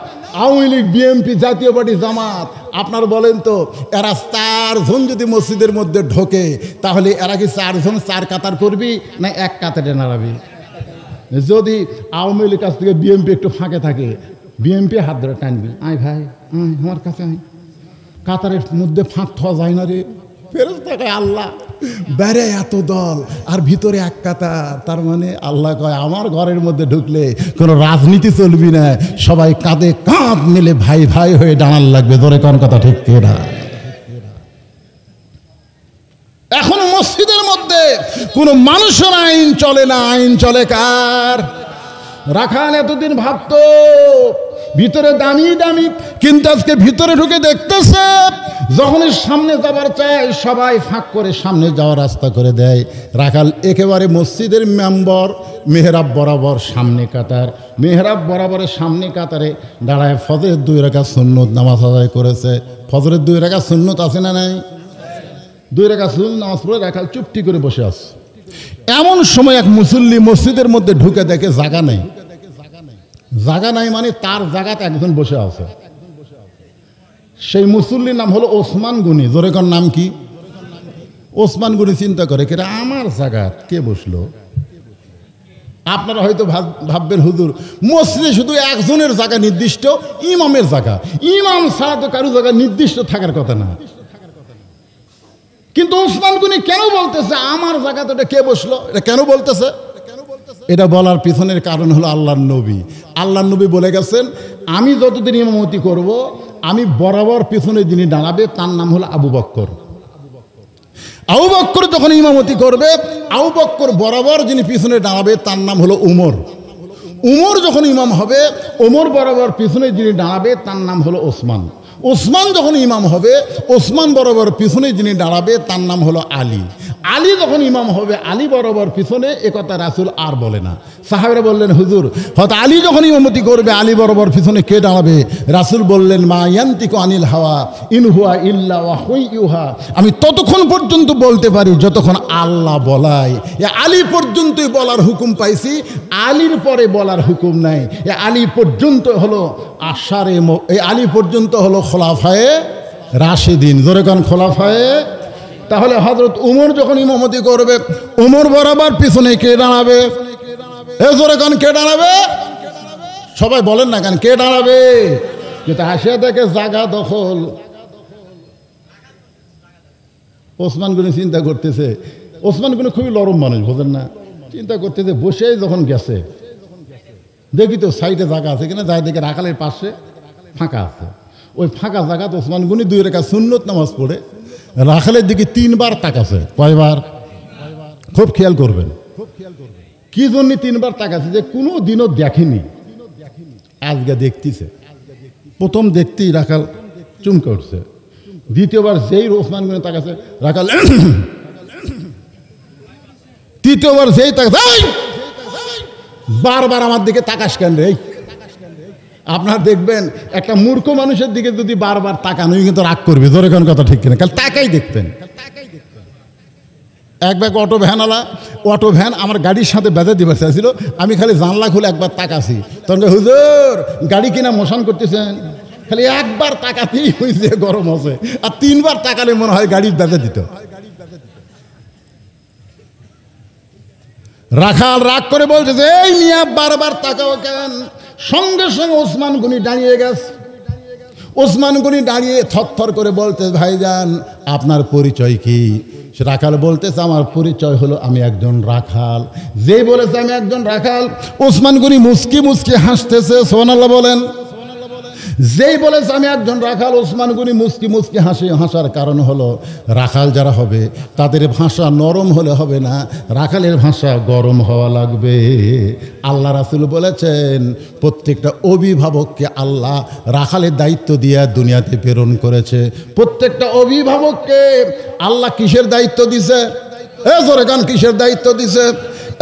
আওয়ামী লীগ, বিএনপি, জাতীয় পার্টি, জামাত, আপনার বলেন তো এরা 4 জন যদি মসজিদের মধ্যে ঢোকে, তাহলে এরা কি 4 জন 4 কাতার করবি না এক কাতারে নাড়াবি? যদি আওয়ামী লীগ কাছ থেকে বিএনপি একটু ফাঁকে থাকে, বিএনপি হাত ধরে টানবি, আয় ভাই আমার কাছে আয়, কাতারের মধ্যে ফাঁক থাওয়া যায় না রে। ফেরেশতা কয় আল্লাহ বাইরে এত দল আর ভিতরে এক কাতার, তার মানে আল্লাহ কয় আমার ঘরের মধ্যে ঢুকলে কোনো রাজনীতি চলবি না, সবাই কাঁধে কাঁধ মিলে ভাই ভাই হয়ে দাঁড়ান লাগবে। ধরে কোন কথা ঠিক কিনা? এখন মসজিদের মধ্যে কোনো মানুষের আইন চলে না, আইন চলে কার? রাখাল এতদিন ভাবতো ভিতরে দামি দামি, কিন্তু আজকে ভিতরে ঢুকে দেখতেছে যখনই সামনে যাবার চায় সবাই ফাঁক করে সামনে যাওয়ার রাস্তা করে দেয়। রাখাল একেবারে মসজিদের মেম্বর, মেহরাব বরাবর সামনে কাতার, মেহরাব বরাবরের সামনে কাতারে দাঁড়ায় ফজরের 2 রাকাত সুন্নত নামাজ আদায় করেছে। ফজরের 2 রাকাত সুন্নত আছে না নাই? 2 রাকাত সুন্নত নামাজ পড়ে রাখাল চুপটি করে বসে আছে। এমন সময় এক মুসল্লি মসজিদের মধ্যে ঢুকে দেখে জায়গা নেই। জায়গা নাই মানে তার জায়গাতে একজন বসে আছে। সেই মুসল্লির নাম হলো ওসমান গনি। জোরে কোন নাম কি? ওসমান গনি চিন্তা করে কেরা আমার জায়গা কে বসলো। আপনারা হয়তো ভাববেন হুজুর মসজিদে শুধু একজনের জায়গা নির্দিষ্ট, ইমামের জায়গা, ইমাম ছাড়া তো কারো জায়গা নির্দিষ্ট থাকার কথা না। কিন্তু ওসমান গনি কেন বলতেছে আমার জায়গাতে এটা কে বসলো? এটা কেন বলতেছে? এটা বলার পিছনের কারণ হলো আল্লাহর নবী। আল্লাহর নবী বলে গেছেন আমি যতদিন ইমামতি করব, আমি বরাবর পিছনে যিনি দাঁড়াবে তার নাম হলো আবু বকর। আবু বকর যখন ইমামতি করবে, আবু বকর বরাবর যিনি পিছনে দাঁড়াবে তার নাম হলো উমর। উমর যখন ইমাম হবে, উমর বরাবর পিছনে যিনি দাঁড়াবে তার নাম হলো ওসমান। ওসমান যখন ইমাম হবে, ওসমান বরাবর পিছনে যিনি দাঁড়াবে তার নাম হলো আলী। আলী যখন ইমাম হবে, আলী বরাবর পিছনে, একথা রাসূল আর বলে না। সাহাবারা বললেন হুজুর হয়তো আলী যখন ইমামতি করবে, আলী বরাবর পিছনে কে দাঁড়াবে? রাসূল বললেন মা ইয়ান্তিকু আনিল হাওয়া ইন হুয়া ইল্লা ওয়াহয়ুহা, আমি ততক্ষণ পর্যন্ত বলতে পারি যতক্ষণ আল্লাহ বলায়। এ আলী পর্যন্তই বলার হুকুম পাইছি, আলীর পরে বলার হুকুম নাই। এ আলী পর্যন্ত হলো আশারে, এই আলী পর্যন্ত হলো খোলাফায়ে রাশিদিন। জোরে কোন খোলাফায়ে। তাহলে হযরত উমর যখন ইমামতি করবে, উমর বরাবর পিছনে কে দাঁড়াবে? এ জোরে কোন কে দাঁড়াবে? সবাই বলেন না কেন কে দাঁড়াবে? যেটা আসিয়া দেখে জায়গা দখল। ওসমান গনি চিন্তা করতেছে, ওসমান গনি খুবই নরম মানুষ, বোঝেন না? চিন্তা করতেছে বসেই যখন গেছে দেখি তো সাইডে জায়গা আছে কিনা, যাই দেখে রাখালের পাশে ফাঁকা আছে। ওই ফাঁকা জায়গাতে ওসমান গনি 2 রাকাত সুন্নত নামাজ পড়ে রাখালের দিকে 3 বার তাকাছে। কয়বার? খুব খেয়াল করবেন। কি জন্য 3 বার তাকাছে? যে কোনো দিনও দেখেনি, আজকে দেখতেছে। প্রথম দেখতেই রাখাল চুমকে উঠছে। দ্বিতীয়বার যেই ওসমান গনি তাকাছে রাখাল, তৃতীয়বার যেই তাকাছে বারবার আমার দিকে তাকাস কেন রে? আপনার দেখবেন একটা মূর্খ মানুষের দিকে যদি বারবার তাকান ওই কিন্তু রাগ করবে। জোরে কোন কথা ঠিক কিনা? কাল তাকাই দেখতেন। এক ব্যাগ অটো ভ্যানওয়ালা, অটো ভ্যান আমার গাড়ির সাথে বেঁধে দিবে চাইছিল, আমি খালি জানলা খুলে একবার তাকাছি, তখন হুজুর গাড়ি কিনা মোশন করতেছেন। খালি একবার তাকাতেই হয়েছে গরম হচ্ছে, আর 3 বার তাকালে মনে হয় গাড়ি বেঁধে দিত। রাখাল রাগ করে বলতেছে এই মিয়া বারবার তাকাও কেন? সঙ্গে সঙ্গে ওসমান গনি দাঁড়িয়ে গেছে। ওসমান গনি দাঁড়িয়ে থরথর করে বলতে ভাইজান আপনার পরিচয় কি? রাখাল বলতেছে আমার পরিচয় হলো আমি একজন রাখাল। যেই বলেছে আমি একজন রাখাল, ওসমান গনি মুস্কি মুস্কি হাসতেছে। সুবহানাল্লাহ বলেন। যেই বলেছে আমি একজন রাখাল, ওসমান গনি মুস্কি মুস্কি হাসার কারণ হলো রাখাল যারা হবে তাদের ভাষা নরম হলে হবে না, রাখালের ভাষা গরম হওয়া লাগবে। আল্লাহ রাসূল বলেছেন প্রত্যেকটা অভিভাবককে আল্লাহ রাখালের দায়িত্ব দিয়ে দুনিয়াতে প্রেরণ করেছে। প্রত্যেকটা অভিভাবককে আল্লাহ কিসের দায়িত্ব দিছে? জোরে গান কিসের দায়িত্ব দিছে?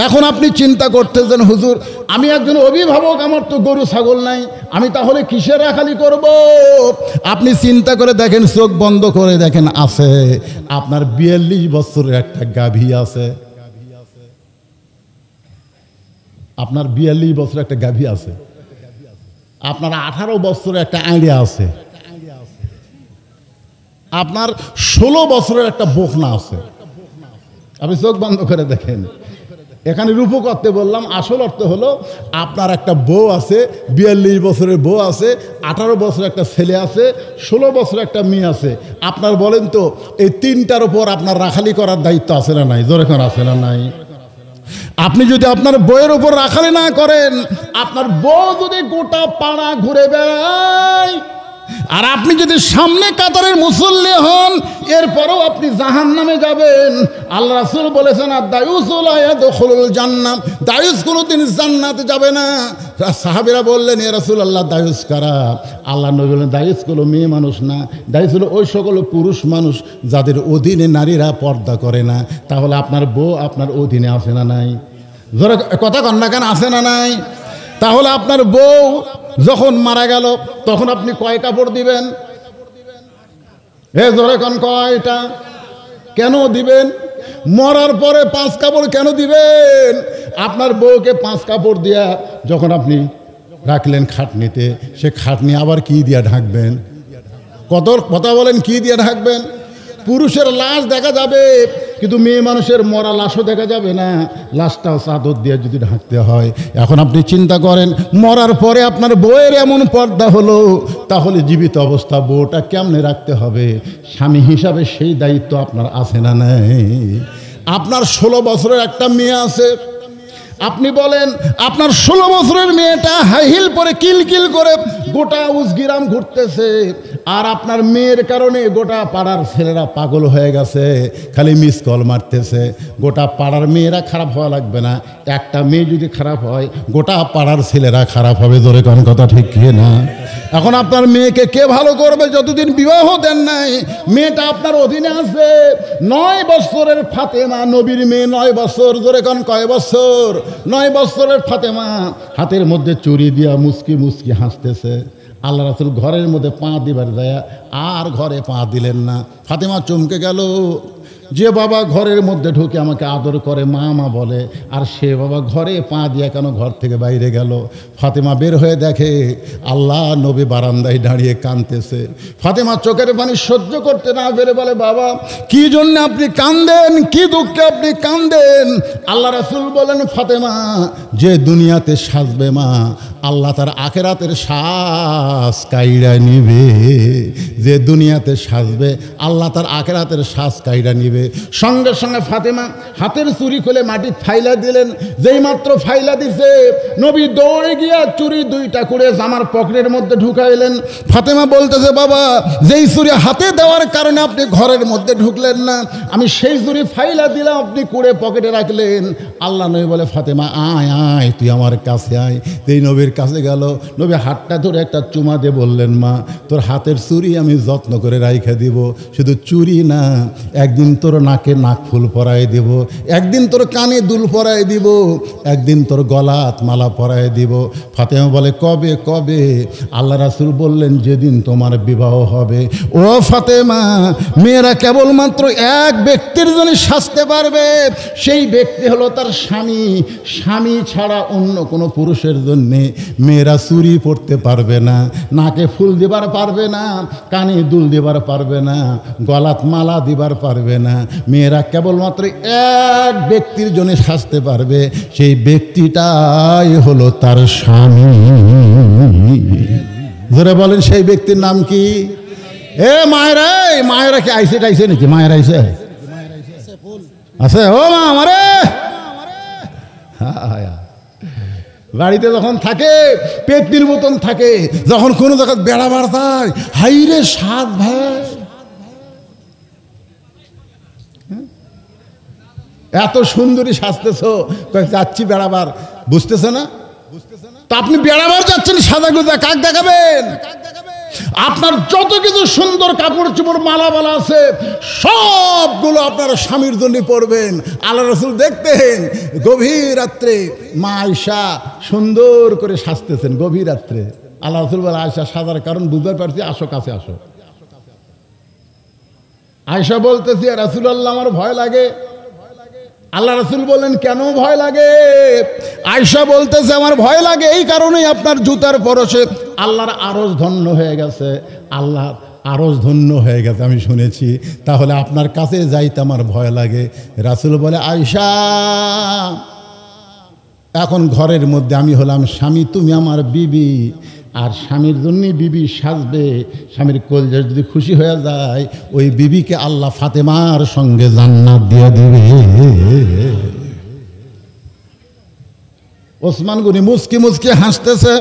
এখন আপনি চিন্তা করতেছেন হুজুর আমি একজন অভিভাবক, আমার তো গরু ছাগল নাই, আমি তাহলে কিসের রাখালি করব? আপনি চিন্তা করে দেখেন, চোখ বন্ধ করে দেখেন, আছে আপনার 42 বছরের একটা গাভী আছে। আপনার 42 বছরের একটা গাভী আছে। আপনার 18 বছরের একটা আইডিয়া আছে, আপনার 16 বছরের একটা বখনা আছে। আপনি চোখ বন্ধ করে দেখেন। এখানে রূপক অর্থে বললাম, আসল অর্থ হলো আপনার একটা বউ আছে, 42 বছরের বউ আছে, 18 বছরের একটা ছেলে আছে, 16 বছরের একটা মেয়ে আছে। আপনার বলেন তো এই তিনটার উপর আপনার রাখালি করার দায়িত্ব আছে না নাই? জোরে করে আছে না নাই? আপনি যদি আপনার বউয়ের উপর রাখালি না করেন, আপনার বউ যদি গোটা পাড়া ঘুরে বেড়ায়, আর আপনি যদি সামনে কাতারের মুসল্লি হন, এরপরও আপনি জাহান্নামে যাবেন। আল্লাহ রাসূল বলেছেন, আর দায়ুস লা ইয়াদখুলুল জান্নাহ, দায়ুস কোনোদিন জান্নাতে যাবে না। সাহাবীরা বললেন, ইয়া রাসূলুল্লাহ দায়ুস কারা? আল্লাহ নবী বললেন, দায়ুস হলো মেয়ে মানুষ না, দায়ুস হলো ওই সকল পুরুষ মানুষ যাদের অধীনে নারীরা পর্দা করে না। তাহলে আপনার বউ আপনার অধীনে আছে না নাই? জোরে কথা কন না কেন, আছে না নাই? তাহলে আপনার বউ যখন মারা গেল তখন আপনি কয় কাপড় দিবেন? জোরে কোন কয়টা? কেন দিবেন? মরার পরে 5 কাপড় কেন দিবেন? আপনার বউকে 5 কাপড় দিয়া যখন আপনি রাখলেন খাটনিতে, সে খাটনি আবার কি দিয়া ঢাকবেন? কত কথা বলেন, কি দিয়ে ঢাকবেন? পুরুষের লাশ দেখা যাবে, কিন্তু মেয়ে মানুষের মরা লাশও দেখা যাবে না, লাশটাও চাদর দিয়ে যদি ঢাকতে হয়। এখন আপনি চিন্তা করেন, মরার পরে আপনার বউয়ের এমন পর্দা হলো, তাহলে জীবিত অবস্থা বউটা কেমনে রাখতে হবে? স্বামী হিসাবে সেই দায়িত্ব আপনার আছে না নাই? আপনার 16 বছরের একটা মেয়ে আছে, আপনি বলেন আপনার 16 বছরের মেয়েটা হাই হিল পরে কিলকিল করে গোটা উজগিরাম ঘুরতেছে, আর আপনার মেয়ের কারণে গোটা পাড়ার ছেলেরা পাগল হয়ে গেছে, খালি মিস কল মারতেছে। গোটা পাড়ার মেয়েরা খারাপ হওয়া লাগবে না, একটা মেয়ে যদি খারাপ হয় গোটা পাড়ার ছেলেরা খারাপ হবে। জোরে কোন কথা ঠিক কি না? এখন আপনার মেয়েকে কে ভালো করবে? যতদিন বিবাহ দেন নাই, মেয়েটা আপনার অধীনে আছে। 9 বছরের ফাতেমা, নবীর মেয়ে 9 বছর। জোরে কোন কয় বছর? 9 বছরের ফাতেমা হাতের মধ্যে চুরি দিয়া মুস্কি মুস্কি হাসতেছে। আল্লাহ রাসূল ঘরের মধ্যে পা দিবার যায়, আর ঘরে পা দিলেন না। ফাতেমা চমকে গেল, যে বাবা ঘরের মধ্যে ঢুকে আমাকে আদর করে, মা মা বলে, আর সে বাবা ঘরে পা দিয়া কেন ঘর থেকে বাইরে গেল? ফাতেমা বের হয়ে দেখে আল্লাহ নবী বারান্দায় দাঁড়িয়ে কাঁদতেছে। ফাতেমা চোখের পানি সহ্য করতে না পেরে বলে, বাবা কি জন্য আপনি কাঁদেন? কি দুঃখে আপনি কাঁদেন? আল্লাহ রাসূল বলেন, ফাতেমা যে দুনিয়াতে সাজবে মা, আল্লাহ তার আখেরাতের শ্বাস কাইরা নিবে। যে দুনিয়াতে সাজবে, আল্লাহ তার আখেরাতের শ্বাস কাইরা নিবে। সঙ্গে সঙ্গে ফাতেমা হাতের চুরি খুলে মাটি ফাইলা দিলেন। যেই মাত্র ফাইলা দিছে, নবী দৌড়ে গিয়া চুরি 2টা করে জামার পকেটের মধ্যে ঢুকাইলেন। ফাতেমা বলতেছে, বাবা যেই চুরি হাতে দেওয়ার কারণে আপনি ঘরের মধ্যে ঢুকলেন না, আমি সেই চুরি ফাইলা দিলাম, আপনি কুড়ে পকেটে রাখলেন। আল্লাহ নবী বলে, ফাতেমা আয় আয়, তুই আমার কাছে আয়। এই নবীর কাছে গেল, নবী হাতটা ধরে একটা চুমা দিয়ে বললেন, মা তোর হাতের চুরি আমি যত্ন করে রাইখা দিব। শুধু চুরি না, একদিন তোর নাকে নাক ফুল পরাই দিব, একদিন তোর কানে দুল পরাই দিব, একদিন তোর গলাত মালা পরাই দিব। ফাতেমা বলে, কবে কবে? আল্লাহ রাসূল বললেন, যেদিন তোমার বিবাহ হবে। ও ফাতেমা, মেয়েরা কেবলমাত্র এক ব্যক্তির জন্য সাজতে পারবে, সেই ব্যক্তি হলো তার স্বামী। স্বামী ছাড়া অন্য কোনো পুরুষের জন্যে মেয়েরা চুরি পরতে পারবে না, নাকে ফুল দিবার পারবে না, কানে দুল দিবার পারবে না, গলাত মালা দিবার পারবে না। মেয়েরা কেবলমাত্র এক ব্যক্তির জন্য সাজতে পারবে, সেই ব্যক্তিটাই হলো তার স্বামী। যারা বলেন সেই ব্যক্তির নাম কি? মায়েরা, মায়েরা কি আইসে টাইসে নাকি? মায়েরা আইসে আছে? ও মা আমারে বাড়িতে যখন থাকে পেটনির মতন থাকে, যখন কোনো জায়গায় বেড়াবার যায়, হাইরে সাত ভাই এত সুন্দরী সাজতেছ, যাচ্ছি বেড়াবার, বুঝতেছে না? তা আপনি বেড়াবার যাচ্ছেন সাদা গুজা, কাক দেখাবেন? আপনার যত কিছু সুন্দর কাপড় চোপড় মালা বালা আছে, সবগুলো আপনার স্বামীর জন্য পরবেন। আল্লাহ রাসূল দেখতেন গভীর রাত্রে মা আয়েশা সুন্দর করে সাজতেছেন। গভীর রাত্রে আল্লাহ রাসূল বলে, আয়েশা সাজার কারণ বুঝতে পারছি, আসো কাছে আসো। আয়েশা বলতেছি, রাসূলুল্লাহ আমার ভয় লাগে। আল্লাহ রাসূল বললেন, কেন ভয় লাগে? আয়েশা বলতেছে, আমার ভয় লাগে এই কারণেই আপনার জুতার পরশে আল্লাহর আরশ ধন্য হয়ে গেছে, আল্লাহর আরশ ধন্য হয়ে গেছে আমি শুনেছি, তাহলে আপনার কাছে যাইতে আমার ভয় লাগে। রাসূল বলে, আয়েশা, এখন ঘরের মধ্যে আমি হলাম স্বামী, তুমি আমার বিবি, আর স্বামীর জন্যই বিবি সাজবে। স্বামীর কলজা যদি খুশি হয়ে যায়, ওই বিবিকে আল্লাহ ফাতেমার সঙ্গে জান্নাত দিয়ে দিবে। ওসমান গনি মুচকি মুচকি হাসতেছে,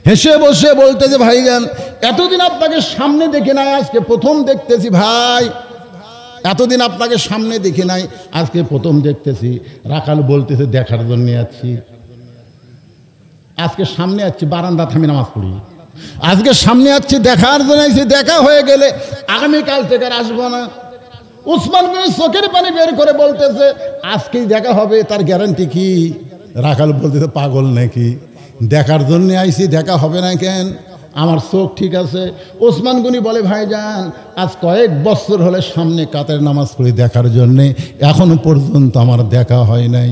হেসে বসে বলতেছে, ভাইজান, এতদিন আপনাকে সামনে দেখে নাই, আজকে প্রথম দেখতেছি ভাই, এতদিন আপনাকে সামনে দেখি নাই, আজকে প্রথম দেখতেছি। রাখাল বলতেছে, দেখার জন্য আছি, আজকে সামনে আছি, বারান্দা থামি নামাজ পড়ি, আজকে সামনে আছি দেখার জন্য, দেখা হয়ে গেলে আগামীকাল থেকে আর আসবো না। ওসমান গনি চোখের পানি বের করে বলতেছে, আজকেই দেখা হবে, তার গ্যারান্টি কি? রাখাল বলতেছে, পাগল নাকি, দেখার জন্য আইছি, দেখা হবে না কেন? আমার চোখ ঠিক আছে। ওসমান গনি বলে, ভাইজান, আজ কয়েক বছর হলে সামনে কাতের নামাজ পড়ি দেখার জন্যে, এখনো পর্যন্ত আমার দেখা হয় নাই।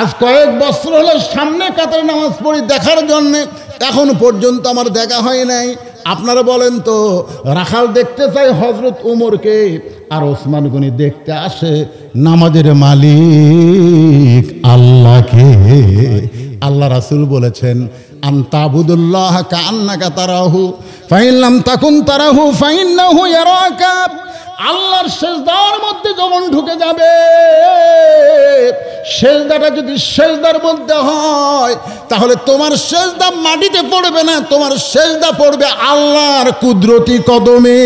আজ কয়েক বছর হলে সামনে কাতের নামাজ পড়ি দেখার জন্যে, এখনো পর্যন্ত আমার দেখা হয় নাই। আপনারা বলেন তো, রাখাল দেখতে চাই হযরত উমরকে, আর ওসমান গনি দেখতে আসে নামাজের মালিক আল্লাহকে। আল্লাহ রাসূল বলেছেন, আনতাবুদুল্লাহ কাআন্নাকা তারাহু ফাইন লাম তাকুন তারাহু ফাইন্নাহু ইয়ারাকা। আল্লাহর সিজদার মধ্যে যখন ঢুকে যাবে, সিজদাটা যদি সিজদার মধ্যে হয়, তাহলে তোমার সিজদা মাটিতে পড়বে না, তোমার সিজদা পড়বে আল্লাহর কুদরতি কদমে।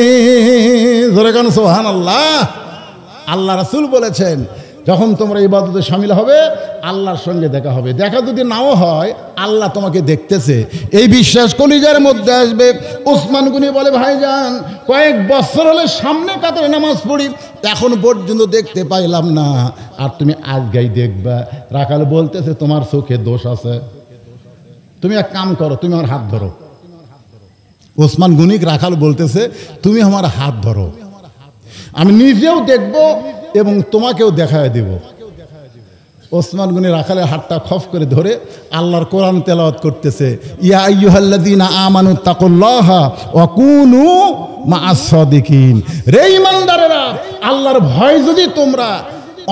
জোরে কান সুবহানাল্লাহ। আল্লাহ রাসূল বলেছেন, যখন তোমরা ইবাদতে শামিল হবে, আল্লাহর সঙ্গে দেখা হবে। দেখা যদি নাও হয়, আল্লাহ তোমাকে দেখতেছে, এই বিশ্বাস কলিজার মধ্যে আসবে। ওসমান গনি বলে, ভাইজান, কয়েক বছর হলে সামনে কাতারে নামাজ পড়ি, এখন পর্যন্ত দেখতে পাইলাম না, আর তুমি আজকেই দেখবা। রাখাল বলতেছে, তোমার চোখে দোষ আছে, তুমি এক কাম করো, তুমি আমার হাত ধরো। ওসমান গনিক রাখাল বলতেছে, তুমি আমার হাত ধরো, আমি নিজেও দেখব এবং তোমাকেও দেখায় দেব। ওসমান গনি রাখালের হাতটা খফ করে ধরে আল্লাহর কোরআন তেলাওয়াত করতেছে, ইয়া আইয়ুহাল্লাযীনা আমানু তাকুল্লাহা ওয়া কুনু মা'আস সাদিকিন। রে ঈমানদারেরা, আল্লাহর ভয় যদি তোমরা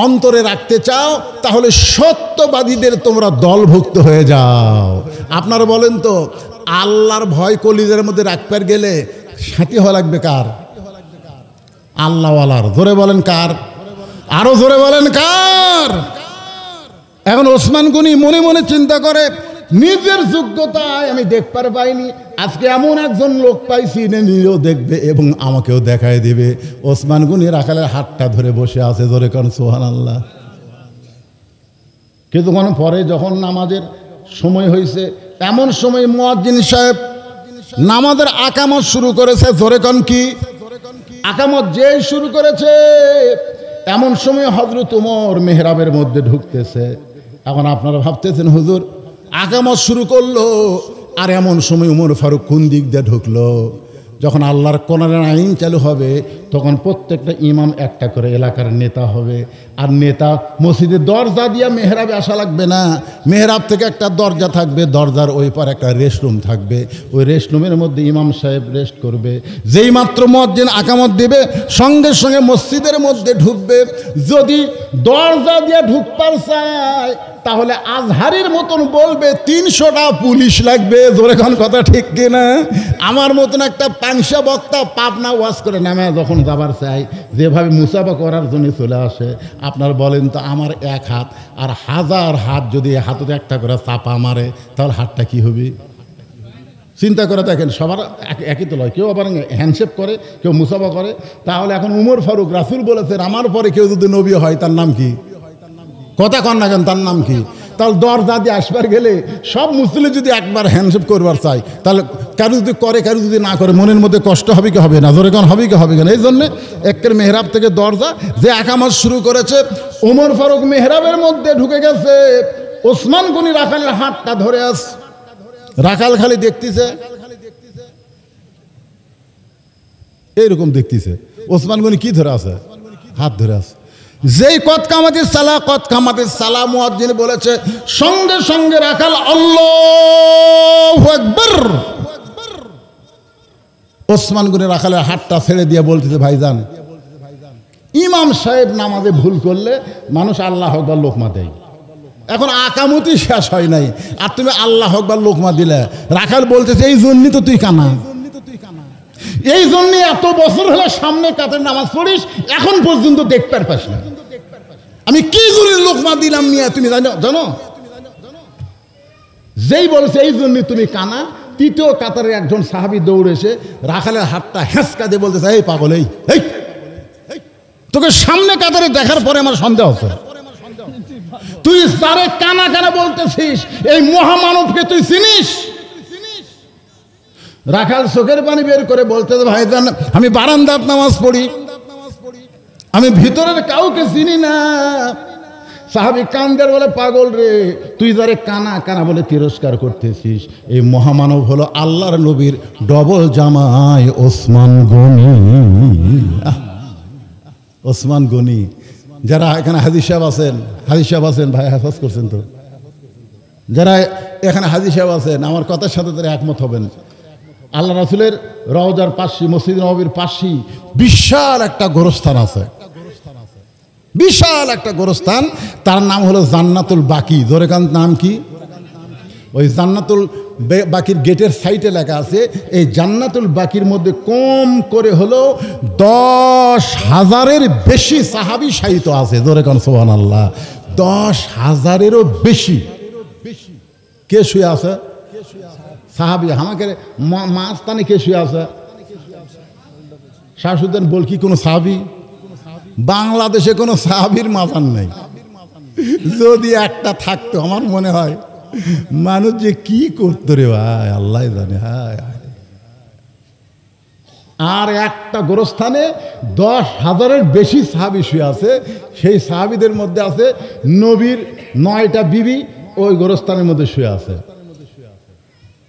অন্তরে রাখতে চাও, তাহলে সত্যবাদীদের তোমরা দলভুক্ত হয়ে যাও। আপনারা বলেন তো, আল্লাহর ভয় কলিজার মধ্যে রাখতে গেলে সাথী হওয়া লাগবে কার? আল্লাহওয়ালার। জোরে বলেন কার? আরো জোরে বলেন কার? এখন ওসমান গনি মনে মনে চিন্তা করে, নিজের যোগ্যতায় আমি দেখতে পাইনি, আজকে এমন একজন লোক পাইছি, নিজেও দেখবে এবং আমাকেও দেখায় দিবে। ওসমান গনি রাখালের হাতটা ধরে বসে আছে। জোরে কান সুবহানাল্লাহ। কিছুক্ষণ পরে যখন নামাজের সময় হয়েছে, এমন সময় মুয়াজ্জিন সাহেব নামাজের আকামত শুরু করেছে। জোরে কান কি? আকামত যেই শুরু করেছে, এমন সময় হযরত ওমর মেহরাবের মধ্যে ঢুকতেছে। এখন আপনারা ভাবতেছেন, হুজুর আকামত শুরু করলো, আর এমন সময় ওমর ফারুক কোন দিক দিয়ে ঢুকলো? যখন আল্লাহর কোরআনের আইন চালু হবে, তখন প্রত্যেকটা ইমাম একটা করে এলাকার নেতা হবে, আর নেতা মসজিদের দরজা দিয়ে মেহরাবে আসা লাগবে না, মেহরাব থেকে একটা দরজা থাকবে, দরজার ওই পার একটা রেস্টরুম থাকবে, ওই রেস্টরুমের মধ্যে ইমাম সাহেব রেস্ট করবে। যেই মাত্র মুয়াজ্জিন আকামত দিবে, সঙ্গে সঙ্গে মসজিদের মধ্যে ঢুকবে। যদি দরজা দিয়ে ঢুকবার চায়, তাহলে আজহারির মতন বলবে 300টা পুলিশ লাগবে। জোরে কোন কথা ঠিক কিনা? আমার মতন একটা পাংশা বক্তা পাবনা ওয়াজ করে নামে যখন যাবার চাই, যেভাবে মুসাফা করার জন্য চলে আসে, আপনার বলেন তো, আমার এক হাত আর 1000 হাত যদি হাতে একটা করে চাপা মারে, তাহলে হাতটা কি হবে? চিন্তা করে দেখেন, সবার একই তো লয়, কেউ আবার হ্যান্ডশেক করে, কেউ মুসাফা করে। তাহলে এখন উমর ফারুক, রাসূল বলেছেন, আমার পরে কেউ যদি নবী হয়, তার নাম কি? কথা কন না কেন, তার নাম কি? তাহলে দরজা দিয়ে আসবার গেলে সব মুসলিম যদি একবার হ্যান্ডশেক করবার চাই, তাহলে কারো যদি করে, কারো যদি না করে, মনের মধ্যে কষ্ট হবে কি হবে না? জোরে কোন হবে কি হবে না? এই জন্যে একের মেহরাব থেকে দরজা যে আকামত শুরু করেছে, ওমর ফারুক মেহরাবের মধ্যে ঢুকে গেছে। ওসমান গনি রাখালের হাতটা ধরে আস। রাখাল খালি দেখতেছে, এইরকম দেখতেছে। ওসমান গনি কি ধরে আছে? হাত ধরে আছে। যেই কদ কামাতিস সালা মুয়াজ্জিন বলেছে, সঙ্গে সঙ্গে রাখাল আল্লাহু আকবার। ওসমান গনি রাখালের হাতটা ছেড়ে দিয়ে বলতেছে, ভাইজান, ইমাম সাহেব নামাজে ভুল করলে মানুষ আল্লাহ আকবার লোকমা দেয়, এখন আকামতি শেষ হয় নাই আর তুমি আল্লাহ আকবার লোকমা দিলে। রাখাল বলতেছে, এই জন্যই তো তুই কানা, এই জন্যই এত বছর হলে সামনে কাতের নামাজ পড়িস, এখন পর্যন্ত দেখতে পাস না আমি কি জন্য লোকমা দিলাম নিয়ে, তুমি জানো? যেই বলছে এই জন্যই তুমি কানা, তৃতীয় কাতারে একজন সাহাবী দৌড়ে এসে রাখালের হাতটা হেঁচকা দিয়ে বলতেছে, এই পাগল, এই তোকে সামনে কাতারে দেখার পরে আমার সন্দেহ হচ্ছে, তুই সারে কানা কানা বলতেছিস, এই মহামানবকে তুই চিনিস? রাখাল চোখের পানি বের করে বলতেছে, ভাইজান, আমি বারান্দার নামাজ পড়ি, আমি ভিতরের কাউকে চিনি না। সাহাবী কান্দের বলে, পাগল রে, তুই যারে কানা কানা বলে তিরস্কার করতেছিস, এই মহামানব হলো আল্লাহর নবীর ডবল জামাই ওসমান গনি। ওসমান গনি, যারা এখানে হাজী সাহেব আছেন, ভাই হাফাজ করছেন তো, যারা এখানে হাজী সাহেব আছেন, আমার কথার সাথে তারা একমত হবেন। আল্লাহ রাসূলের রওজার পাশে, মসজিদ নববীর পাশে বিশাল একটা গোরস্থান আছে, বিশাল একটা গোরস্থান, তার নাম হলো জান্নাতুল বাকি। জোরে কান, নাম কি? ওই জান্নাতুল বাকির গেটের সাইডে লেখা আছে, এই জান্নাতুল বাকির মধ্যে কম করে হলো 10,000-এর বেশি সাহাবী শায়িত আছে। জোরে কান সুবহানাল্লাহ, 10,000-এরও বেশি। কে শুয়ে আছে? সাহাবী। আমাকে মাঝখানে কে শুয়ে আছে? শাহসুদ্দিন বলকি কোনো সাহাবী? বাংলাদেশে কোনো সাহাবীর মাজার নাই। যদি একটা থাকতো, আমার মনে হয় মানুষ যে কি করতো রে ভাই, আল্লাহ জানে। হায়, আর একটা গোরস্থানে 10,000-এর বেশি সাহাবী শুয়ে আছে। সেই সাহাবীদের মধ্যে আছে নবীর 9টা বিবি, ওই গোরস্থানের মধ্যে শুয়ে আছে।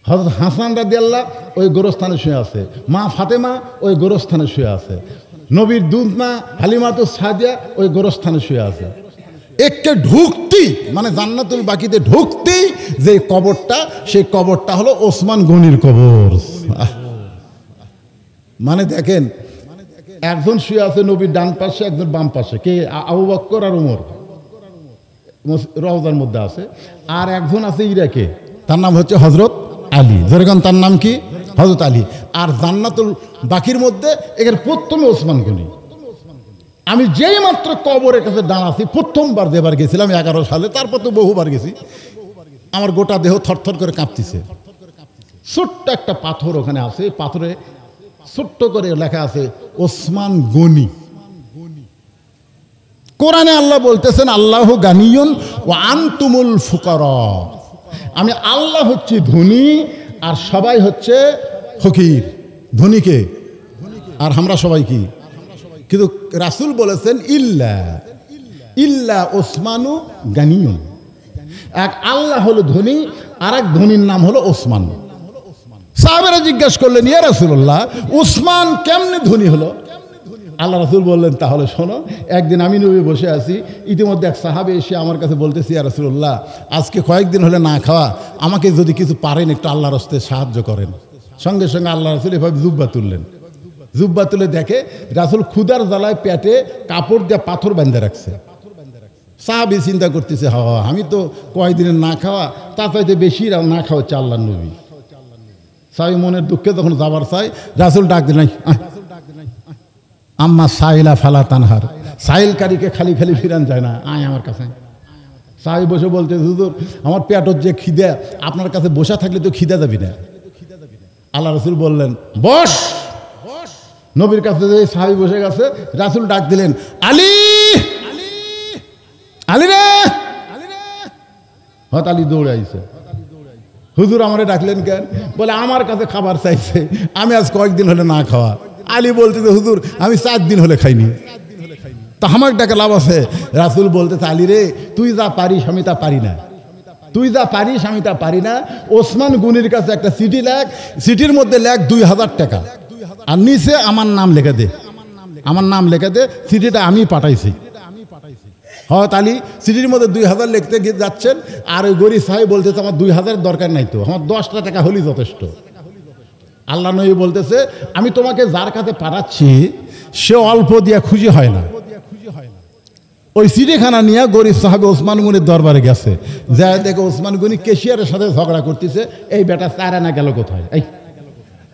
হযরত হাসান রাদিয়াল্লাহু ওই গোরস্থানে শুয়ে আছে, মা ফাতেমা ওই গোরস্থানে শুয়ে আছে, নবীর দুধ মা হালিমাতুস সাদিয়া ওই গোরস্থানে শুয়ে আছে। একে ঢুকতেই, মানে জান্নাতুল বাকিতে ঢুকতেই যে কবরটা, সেই কবরটা হলো ওসমান গনির কবর। মানে দেখেন, একজন শুয়ে আছে নবীর ডান পাশে, একজন বাম পাশে, কে? আবু বকর আর ওমর রওজার মধ্যে আছে। আর একজন আছে ইরাকে, তার নাম হচ্ছে হযরত আলী। যেরকম তার নাম কি? হযরত আলী। আর জান্নাতুল বাকির মধ্যে এখানে প্রথমে ওসমান গনি। আমি যেই মাত্র কবরের কাছে দাঁড়াচ্ছি, প্রথমবার যেবার গেছিলাম 11 সালে, তারপর তো বহুবার গেছি, আমার গোটা দেহ থরথর করে কাঁপতেছে। ছোট্ট একটা পাথর ওখানে আছে, পাথরে ছোট্ট করে লেখা আছে ওসমান গনি। কোরআনে আল্লাহ বলতেছেন, আল্লাহু গানিয়ুন ওয়া আনতুমুল ফুকারা। আমি আল্লাহ হচ্ছি ধনী আর সবাই হচ্ছে ফকির। ধনীকে আর আমরা সবাই কি? কিন্তু রাসূল বলেছেন, ইল্লা ওসমানু গানিয়ুন। এক আল্লাহ হলো ধনী, আর এক ধনীর নাম হলো ওসমান। সাহাবারা জিজ্ঞাসা করলেন, ইয়া রাসূলুল্লাহ, ওসমান কেমনে ধনী হলো? আল্লাহ রাসূল বললেন, তাহলে শোনো। একদিন আমি নবী বসে আছি, ইতিমধ্যে এক সাহাবী এসে আমার কাছে বলতেছি, ইয়া রাসূলুল্লাহ, আজকে কয়েকদিন হলে না খাওয়া, আমাকে যদি কিছু পারেন একটু আল্লাহর রাস্তায় সাহায্য করেন। সঙ্গে সঙ্গে আল্লাহ রাসূল এভাবে জুব্বা তুললেন। জুব্বা তুলে দেখে রাসূল ক্ষুধার জ্বালায় পেটে কাপড় দিয়ে পাথর বেঁধে রাখছে। সাহাবী চিন্তা করতেছে, আমি তো কয়েকদিনের না খাওয়া, তার চাইতে বেশি না খাওয়া হচ্ছে আল্লাহর নবী। সাহাবী মনের দুঃখে যখন যাবার চাই, রাসূল ডাক দিলেন, আম্মা সাইলা ফালা তানহার। সাইলকারীকে খালি খালি ফিরান যায় না, আয় আমার কাছে। সাহাবী বসে বলতে, হুজুর, আমার পেটর যে খিদে, আপনার কাছে বসে থাকলে তো খিদে যাবি না। আল্লাহ রাসূল বললেন, বস। নবীর কাছে যে সাহাবী বসে গেছে, রাসূল ডাক দিলেন, আলী, আলী রে। হঠাৎ আলী দৌড়ে আইছে। হুজুর আমারে ডাকলেন কেন? বলে, আমার কাছে খাবার চাইছে, আমি আজ কয়েকদিন হলে না খাওয়া। আলী বলতেছে, হুজুর, আমি 4 দিন হলে খাইনি, তা আমার ডাকে লাভ আছে? রাসূল বলতেছে, আলী রে, তুই যা পারিস আমি তা পারি না, তুই যা পারিস আমি তা পারি না। ওসমান গনির কাছে একটা চিঠি লেখ, চিঠির মধ্যে লেখ 2000 টাকা, আর নিচে আমার নাম লিখে দে, আমার নাম লিখে দে, চিঠিটা আমি পাঠাইছি। হয়ত আলী সিটির মধ্যে 2000 লিখতে গিয়ে যাচ্ছেন, আর ওই গরিব সাহেব বলতেছে আমার 2000 দরকার নাই তো, আমার 10টা টাকা হলেই যথেষ্ট। আল্লাহ নবী বলতেছে আমি তোমাকে যার কাছে পাঠাচ্ছি সে অল্প দিয়া খুশি হয় না। ওই চিড়িখানা নিয়ে গরিব সাহাবে ওসমান গনির দরবারে গেছে, যা দেখে ওসমান গনি কেশিয়ারের সাথে ঝগড়া করতেছে, এই বেটা 4 আনা গেল কোথায়, এই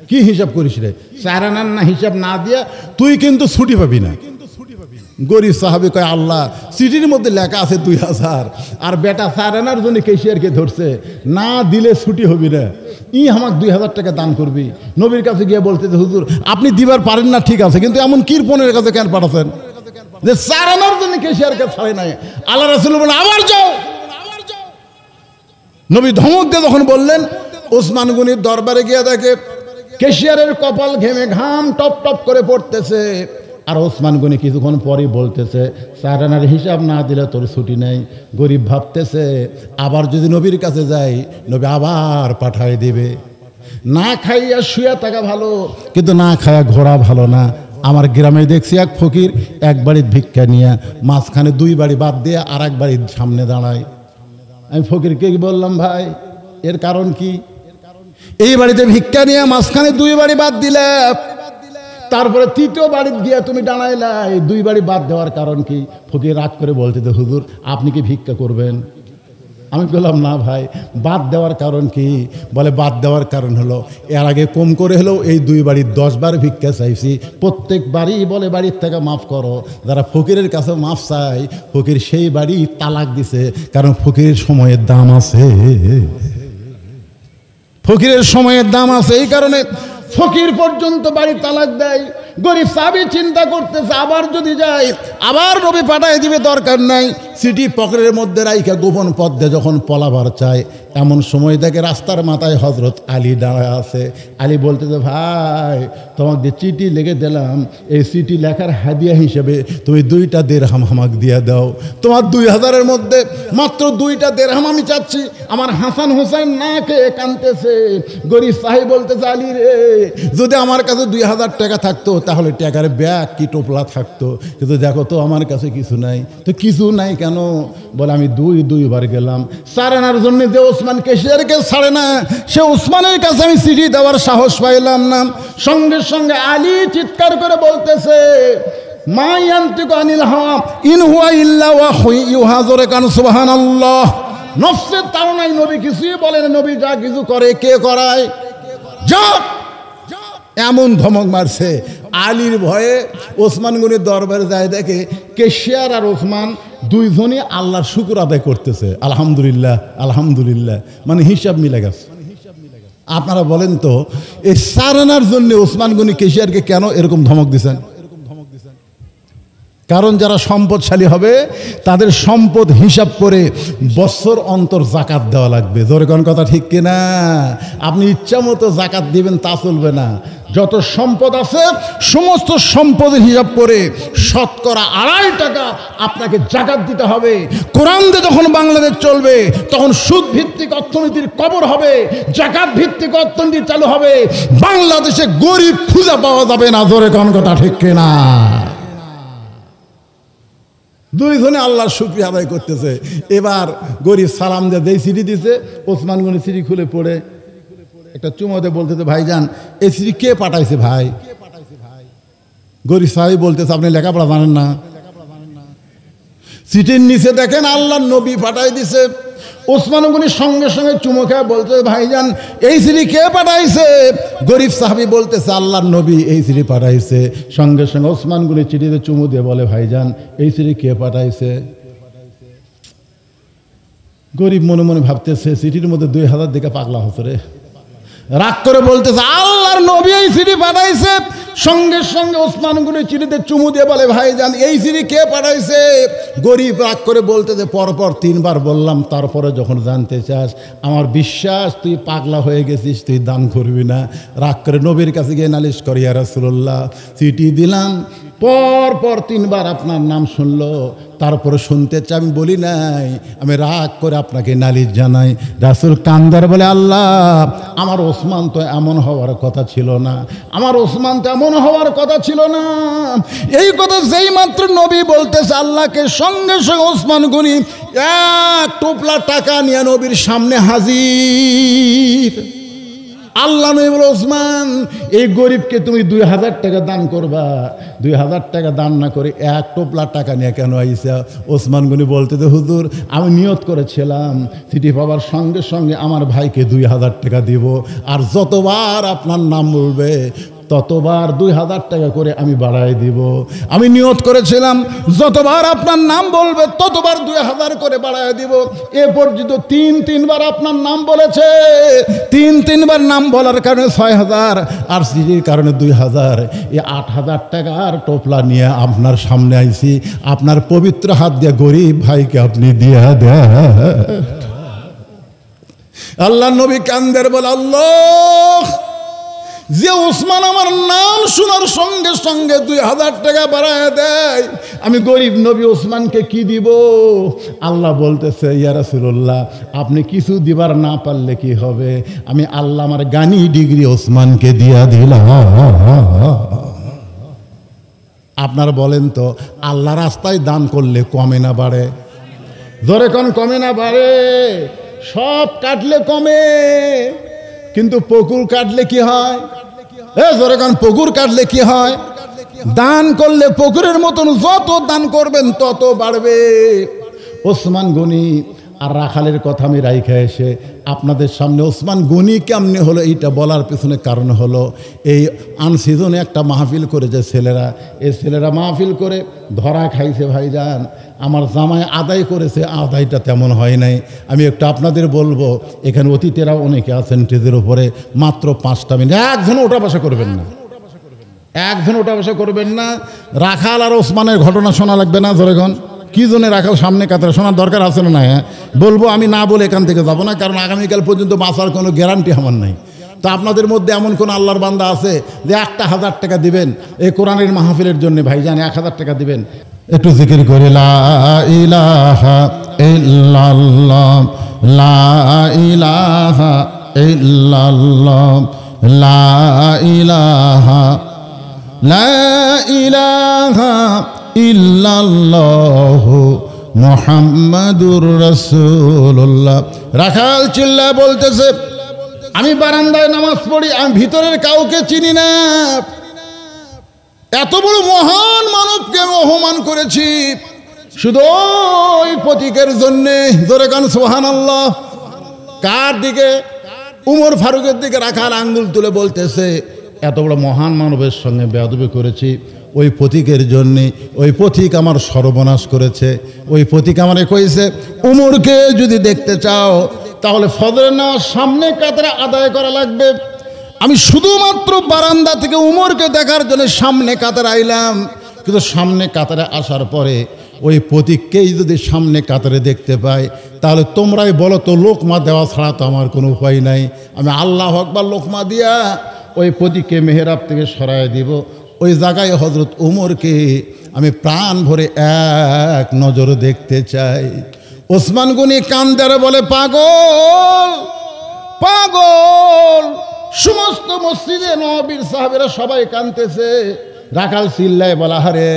কি হিসাব করিস রে, 4 আনার না হিসাব না দিয়া তুই কিন্তু ছুটি পাবি না। গরিব সাহাবি কয় আল্লাহ চিঠির মধ্যে লেখা আছে 2000, আর বেটা 4 আনার জন্য কেশিয়ারকে ধরছে, না দিলে ছুটি হবি না, আমাকে 2000 টাকা দান করবি। নবীর কাছে গিয়ে বলতেছে হুজুর আপনি দিবার পারেন না ঠিক আছে, কিন্তু এমন কৃপণের কাছে কেন পাঠাচ্ছেন যে 4 আনার জন্য কেশিয়ারকে ছাড়ে নাই। আল্লাহ রাসূল বলেন আবার যাও। নবী ধমক দিয়ে যখন বললেন, ওসমান গনির দরবারে গিয়ে দেখে কেশিয়ারের কপাল ঘেমে ঘাম টপ টপ করে পড়তেছে, আর ওসমান গনি কিছুক্ষণ পরে বলতেছে 4 আনার হিসাব না দিলে তোর ছুটি নেই। গরিব ভাবতেছে আবার যদি নবীর কাছে যাই নবী আবার পাঠাই দিবে। না খাইয়া শুয়ে থাকা ভালো, কিন্তু না খাইয়া ঘোরা ভালো না। আমার গ্রামে দেখছি এক ফকির এক বাড়ির ভিক্ষা নিয়ে মাঝখানে 2 বাড়ি বাদ দিয়ে আর এক বাড়ির সামনে দাঁড়ায়। আমি ফকিরকে বললাম ভাই এর কারণ কি? এই বাড়িতে ভিক্ষা নিয়ে মাঝখানে 2 বাড়ি বাদ দিলে, তারপরে 3য় বাড়িতে গিয়ে তুমি দাঁড়াইলা, এই 2 বাড়ি বাদ দেওয়ার কারণ কি? ফকির রাগ করে বলতে হুজুর আপনি কি ভিক্ষা করবেন? আমি বললাম না ভাই, বাদ দেওয়ার কারণ কি? বলে বাদ দেওয়ার কারণ হলো এর আগে কম করে হলেও এই 2 বাড়ির 10 বার ভিক্ষা চাইছি, প্রত্যেক বাড়ি বলে বাড়ির থেকে মাফ করো। যারা ফকিরের কাছে মাফ চাই ফকির সেই বাড়ি তালাক দিছে, কারণ ফকিরের সময়ের দাম আছে, ফকিরের সময়ের দাম আছে, এই কারণে ফকির পর্যন্ত বাড়ি তালাক দেয়। গরিব সাহাবী চিন্তা করতেছে আবার যদি যাই আবার নবী পাঠাই দিবে, দরকার নাই। সিটি পকেটের মধ্যে রাইখা গোপন পথে যখন পলাবার চায়, এমন সময় দেখে রাস্তার মাথায় হযরত আলী দাঁড়ায় আছে। আলী বলতেছে ভাই তোমাকে চিঠি লিখে দিলাম, এই চিঠি লেখার হাদিয়া হিসেবে তুমি 2টা দিরহাম আমাকে দিয়ে দাও। তোমার 2000-এর মধ্যে মাত্র 2টা দিরহাম আমি চাচ্ছি। আমার হাসান হোসেন না খেয়ে কাঁদতেছে। গরিব সাহেব বলতেছে আলী রে, যদি আমার কাছে 2000 টাকা থাকতো তাহলে টাকার ব্যাগ কি টোপলা থাকতো, কিন্তু দেখো তো আমার কাছে কিছু নাই। তো কিছু নাই কেন? বলে আমি 2 বার গেলাম 4 আনার জন্য, যে ওসমান কেশিয়ারকে ছাড়ে না সে ওসমানের কাছে আমি চিঠি দেওয়ার সাহস পাইলাম না। সঙ্গে সঙ্গে আলী চিৎকার করে বলতেছে মা ইয়ান্তিকু আনিল হাওয়া ইন হুয়া ইল্লা ওয়াহয়ুন ইউহা, জোরে কান সুবহানাল্লাহ। নফসের তাড়নায় নবী কিছুই বলেন, নবী যা কিছু করে কে করায়, যা এমন ধমক মারছে। আলীর ভয়ে ওসমান গনির দরবারে যায়, দেখে কেশিয়ার আর ওসমান 2 জনই আল্লাহর শুকর আদায় করতেছে, আলহামদুলিল্লাহ আলহামদুলিল্লাহ, মানে হিসাব মিলে গেছে। আপনারা বলেন তো এই 4 আনার জন্য ওসমান গনি কেশিয়ারকে কেন এরকম ধমক দিচ্ছেন? কারণ যারা সম্পদশালী হবে তাদের সম্পদ হিসাব করে বছর অন্তর জাকাত দেওয়া লাগবে। জোরে কোন কথা ঠিক কিনা? আপনি ইচ্ছা মতো জাকাত দিবেন তা চলবে না। যত সম্পদ আছে সমস্ত সম্পদের হিসাব করে শতকরা 2.5 টাকা আপনাকে জাকাত দিতে হবে। কোরআন দিয়ে যখন বাংলাদেশ চলবে তখন সুদ ভিত্তিক অর্থনীতির কবর হবে, জাকাত ভিত্তিক অর্থনীতি চালু হবে। বাংলাদেশে গরিব খুঁজে পাওয়া যাবে না। জোরে কোন কথা ঠিক কিনা? 2 জনে আল্লাহর শুকরিয়া আদায় করতেছে। এবার গরিব সালাম দিয়ে চিঠি দিছে, ওসমান গনি চিঠি খুলে পড়ে একটা চুমোতে বলতেছে ভাইজান এই চিঠি কে পাঠাইছে ভাই? গরিব সাহেব বলতেছে আপনি লেখাপড়া জানেন না? চিঠির নিচে দেখেন আল্লাহর নবী পাঠাই দিছে। ওসমান গনি সঙ্গে সঙ্গে চুমো খেয়ে বলতেছে ভাইজান এই চিঠি কে পাঠাইছে? গরিব সাহাবী বলতেছে আল্লাহর নবী এই চিঠি পাঠাইছে। সঙ্গে সঙ্গে ওসমান গনি চিঠিতে চুমো দিয়ে বলে ভাইজান এই চিঠি কে পাঠাইছে? গরিব মনে মনে ভাবতেছে চিঠির মধ্যে 2000 দিকে পাগলা হচ্ছে রে। রাগ করে বলতেছে আল্লাহর নবী এই চিঠি পাঠাইছে। সঙ্গে সঙ্গে ওসমান গনি চিঠিতে চুমু দিয়ে বলে ভাইজান এই চিঠি কে পাঠাইছে? গরিব রাগ করে বলতেছে পরপর 3 বার বললাম, তারপরে যখন জানতে চাস আমার বিশ্বাস তুই পাগলা হয়ে গেছিস, তুই দান করবি না। রাগ করে নবীর কাছে গিয়ে নালিশ করি ইয়া রাসূলুল্লাহ চিঠি দিলাম পর পর 3 বার আপনার নাম শুনলো, তারপরে শুনতে চাই, আমি বলি নাই, আমি রাগ করে আপনাকে নালিশ জানাই। রাসূল কান্দার বলে, আল্লাহ, আমার ওসমান তো এমন হওয়ার কথা ছিল না, আমার ওসমান তো এমন হওয়ার কথা ছিল না। এই কথা যেই মাত্র নবী বলতেছে আল্লাহকে, সঙ্গে সঙ্গে ওসমান গনি 1 টোপলা টাকা নিয়ে নবীর সামনে হাজির। আল্লাহ নবী বলে, ওসমান, এই গরিবকে তুমি 2000 টাকা দান করবা। 2000 টাকা দান না করে 1 টোপলা টাকা নিয়ে কেন আইসা? ওসমান গনি বলতে, হুজুর, আমি নিয়ত করেছিলাম চিঠি পাওয়ার সঙ্গে সঙ্গে আমার ভাইকে 2000 টাকা দিব, আর যতবার আপনার নাম বলবে ততবার 2000 টাকা করে আমি বাড়াই দিব। আমি নিয়ত করেছিলাম যতবার আপনার নাম বলবে ততবার 2000 করে বাড়াই দিব। এ পর্যন্ত 3 বার আপনার নাম বলেছে, 3 বার নাম বলার কারণে 6000, আর চিঠির কারণে 2000, এই 8000 টাকার টোপলা নিয়ে আপনার সামনে আইছি। আপনার পবিত্র হাত দিয়ে গরিব ভাইকে আপনি দিয়া দেন। আল্লাহ নবী কান্দের বলে, আল্লাহ, যে ওসমান আমার নাম শোনার সঙ্গে সঙ্গে 2000 টাকা বাড়ায় দেয়, আমি গরিব নবী ওসমানকে কি দিব? আল্লাহ বলতেছে, ইয়া রাসূলুল্লাহ, আপনি কিছু দিবার না পারলে কি হবে? আমি আল্লাহ আমার গানি ডিগ্রি ওসমানকে দিয়া দিলাম। আপনারা বলেন তো, আল্লাহ রাস্তায় দান করলে কমে না বাড়ে? জোরে কোন কমে না বাড়ে? সব কাটলে কমে, কিন্তু পুকুর কাটলে কি হয়? জোরে কোন পুকুর কাটলে কি হয়? দান করলে পুকুরের মতন যত দান করবেন তত বাড়বে। ওসমান গনি আর রাখালের কথা আমি রাইখা এসে আপনাদের সামনে ওসমান গনি কেমনে হলো এইটা বলার পেছনে কারণ হলো, এই আনসিজনে একটা মাহফিল করে যে ছেলেরা, এই ছেলেরা মাহফিল করে ধরা খাইছে ভাইজান। আমার জামাই আদায় করেছে, আদায়টা তেমন হয় নাই। আমি একটু আপনাদের বলবো, এখানে অতিথিরা অনেকে আছেন স্টেজের উপরে, মাত্র 5টা মিনিট, একজন ওটা বসা করবেন না, একজন ওটা বসা করবেন না। রাখাল আর ওসমানের ঘটনা শোনা লাগবে না? জোরেগণ, কি জন্য রাখাল সামনে কাতারে শোনার দরকার আছে না? হ্যাঁ বলবো, আমি না বলে এখান থেকে যাবো না, কারণ আগামীকাল পর্যন্ত বাঁচার কোনো গ্যারান্টি আমার নাই। তো আপনাদের মধ্যে এমন কোন আল্লাহর বান্দা আছে যে 1000 টাকা দিবেন এই কোরআনের মাহফিলের জন্য? ভাইজান 1000 টাকা দিবেন। একটু জিকির করে, লা ইলাহা ইল্লাল্লাহ, লা ইলাহা ইল্লাল্লাহ, লা ইলাহা, লা ইলাহা ইল্লাল্লাহ মুহাম্মাদুর রাসূলুল্লাহ। রাখাল চিল্লায় বলতেছে, আমি বারান্দায় নামাজ পড়ি, আমি ভিতরের কাউকে চিনি না। এত বড় মহান মানবকে আমি অপমান করেছি শুধু ওই প্রতীকের জন্যে। জোরে গান সুবহানাল্লাহ। কার দিকে? উমর ফারুকের দিকে রাখাল আঙ্গুল তুলে বলতেছে, এত বড় মহান মানবের সঙ্গে বেয়াদবি করেছি ওই প্রতীকের জন্যে। ওই প্রতীক আমার সর্বনাশ করেছে। ওই প্রতীক আমারে কইছে, উমরকে যদি দেখতে চাও তাহলে ফজরের নামাজ সামনে কাতারে আদায় করা লাগবে। আমি শুধুমাত্র বারান্দা থেকে উমরকে দেখার জন্য সামনে কাতারে আইলাম, কিন্তু সামনে কাতারে আসার পরে ওই প্রতীককেই যদি সামনে কাতারে দেখতে পাই তাহলে তোমরাই বলো তো, লোকমা দেওয়া ছাড়া তো আমার কোনো উপায় নাই। আমি আল্লাহু আকবার লোকমা দিয়া ওই প্রতীককে মেহরাব থেকে সরাই দিব। ওই জায়গায় হযরত উমরকে আমি প্রাণ ভরে এক নজর দেখতে চাই। ওসমান গনি কান্দারে বলে, পাগল পাগল। সমস্ত মসজিদে নববীর সাহাবেরা সবাই কাঁদতেছে। রাখাল চিল্লায় বলা, হারে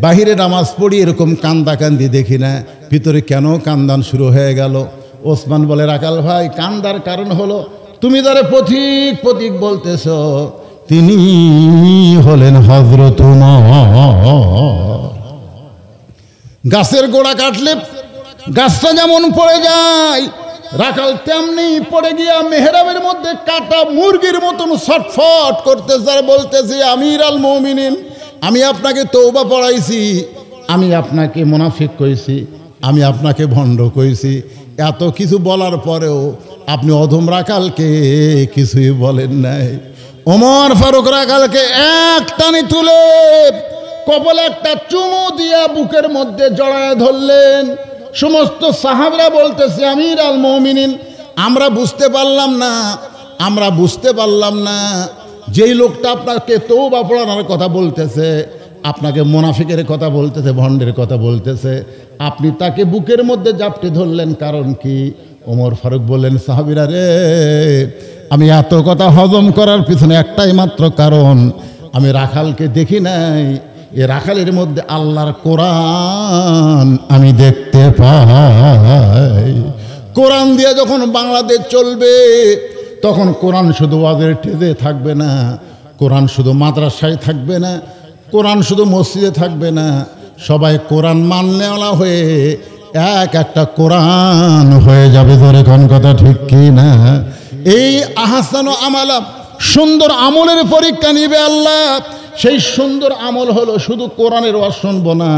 বাহিরে নামাজ পড়ি এরকম কান্দাকান্দি দেখি না, ভিতরে কেন কান্দান শুরু হয়ে গেল? ওসমান বলে, রাখাল ভাই, কান্দার কারণ হলো তুমি যারা প্রতীক প্রতীক বলতেছ তিনি হলেন হযরত উমর। গাছের গোড়া কাটলে গাছটা যেমন পড়ে যায়, রাখাল তেমনি পড়ে গিয়া মেহরাবের মধ্যে কাটা মুরগির মতন ছটফট করতেছে আর বলতেছে, আমির আল মুমিনিন, আমি আপনাকে তওবা পড়াইছি, আমি আপনাকে মুনাফিক কইছি, আমি আপনাকে ভণ্ড কইছি। এত কিছু বলার পরেও আপনি অধম রাখালকে কিছুই বলেন নাই। ওমর ফারুক রাখালকে এক টানি তুলে কপালে একটা চুমু দিয়া বুকের মধ্যে জড়ায় ধরলেন। সমস্ত সাহাবীরা বলতেছে, আমির আল মুমিনিন, আমরা বুঝতে পারলাম না যেই লোকটা আপনাকে তওবা পড়ানোর কথা বলতেছে আপনাকে মুনাফিকের কথা বলতেছে, ভণ্ডের কথা বলতেছে, আপনি তাকে বুকের মধ্যে জাপটে ধরলেন, কারণ কি? ওমর ফারুক বললেন, সাহাবীরা রে, আমি এত কথা হজম করার পিছনে একটাই মাত্র কারণ, আমি রাখালকে দেখি নাই, এ রাখালের মধ্যে আল্লাহর কোরআন আমি দেখতে পাই। কোরআন দিয়ে যখন বাংলাদেশ চলবে, তখন কোরআন শুধু ওয়াজের টেজে থাকবে না, কোরআন শুধু মাদ্রাসায় থাকবে না, কোরআন শুধু মসজিদে থাকবে না, সবাই কোরআন মাননেওয়ালা হয়ে একটা কোরআন হয়ে যাবে। ধরে কোন কথা ঠিক কি না? এই আহসান আমালা, সুন্দর আমলের পরীক্ষা নিবে আল্লাহ। সেই সুন্দর আমল হলো শুধু কোরআনের ওয়াজ শুনবো না,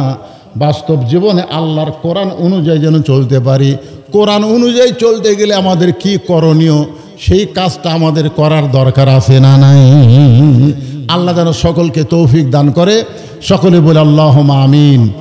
বাস্তব জীবনে আল্লাহর কোরআন অনুযায়ী যেন চলতে পারি। কোরআন অনুযায়ী চলতে গেলে আমাদের কি করণীয়, সেই কাজটা আমাদের করার দরকার আছে না নাই? আল্লাহ যেন সকলকে তৌফিক দান করে। সকলে বলে আল্লাহুম্মা আমিন।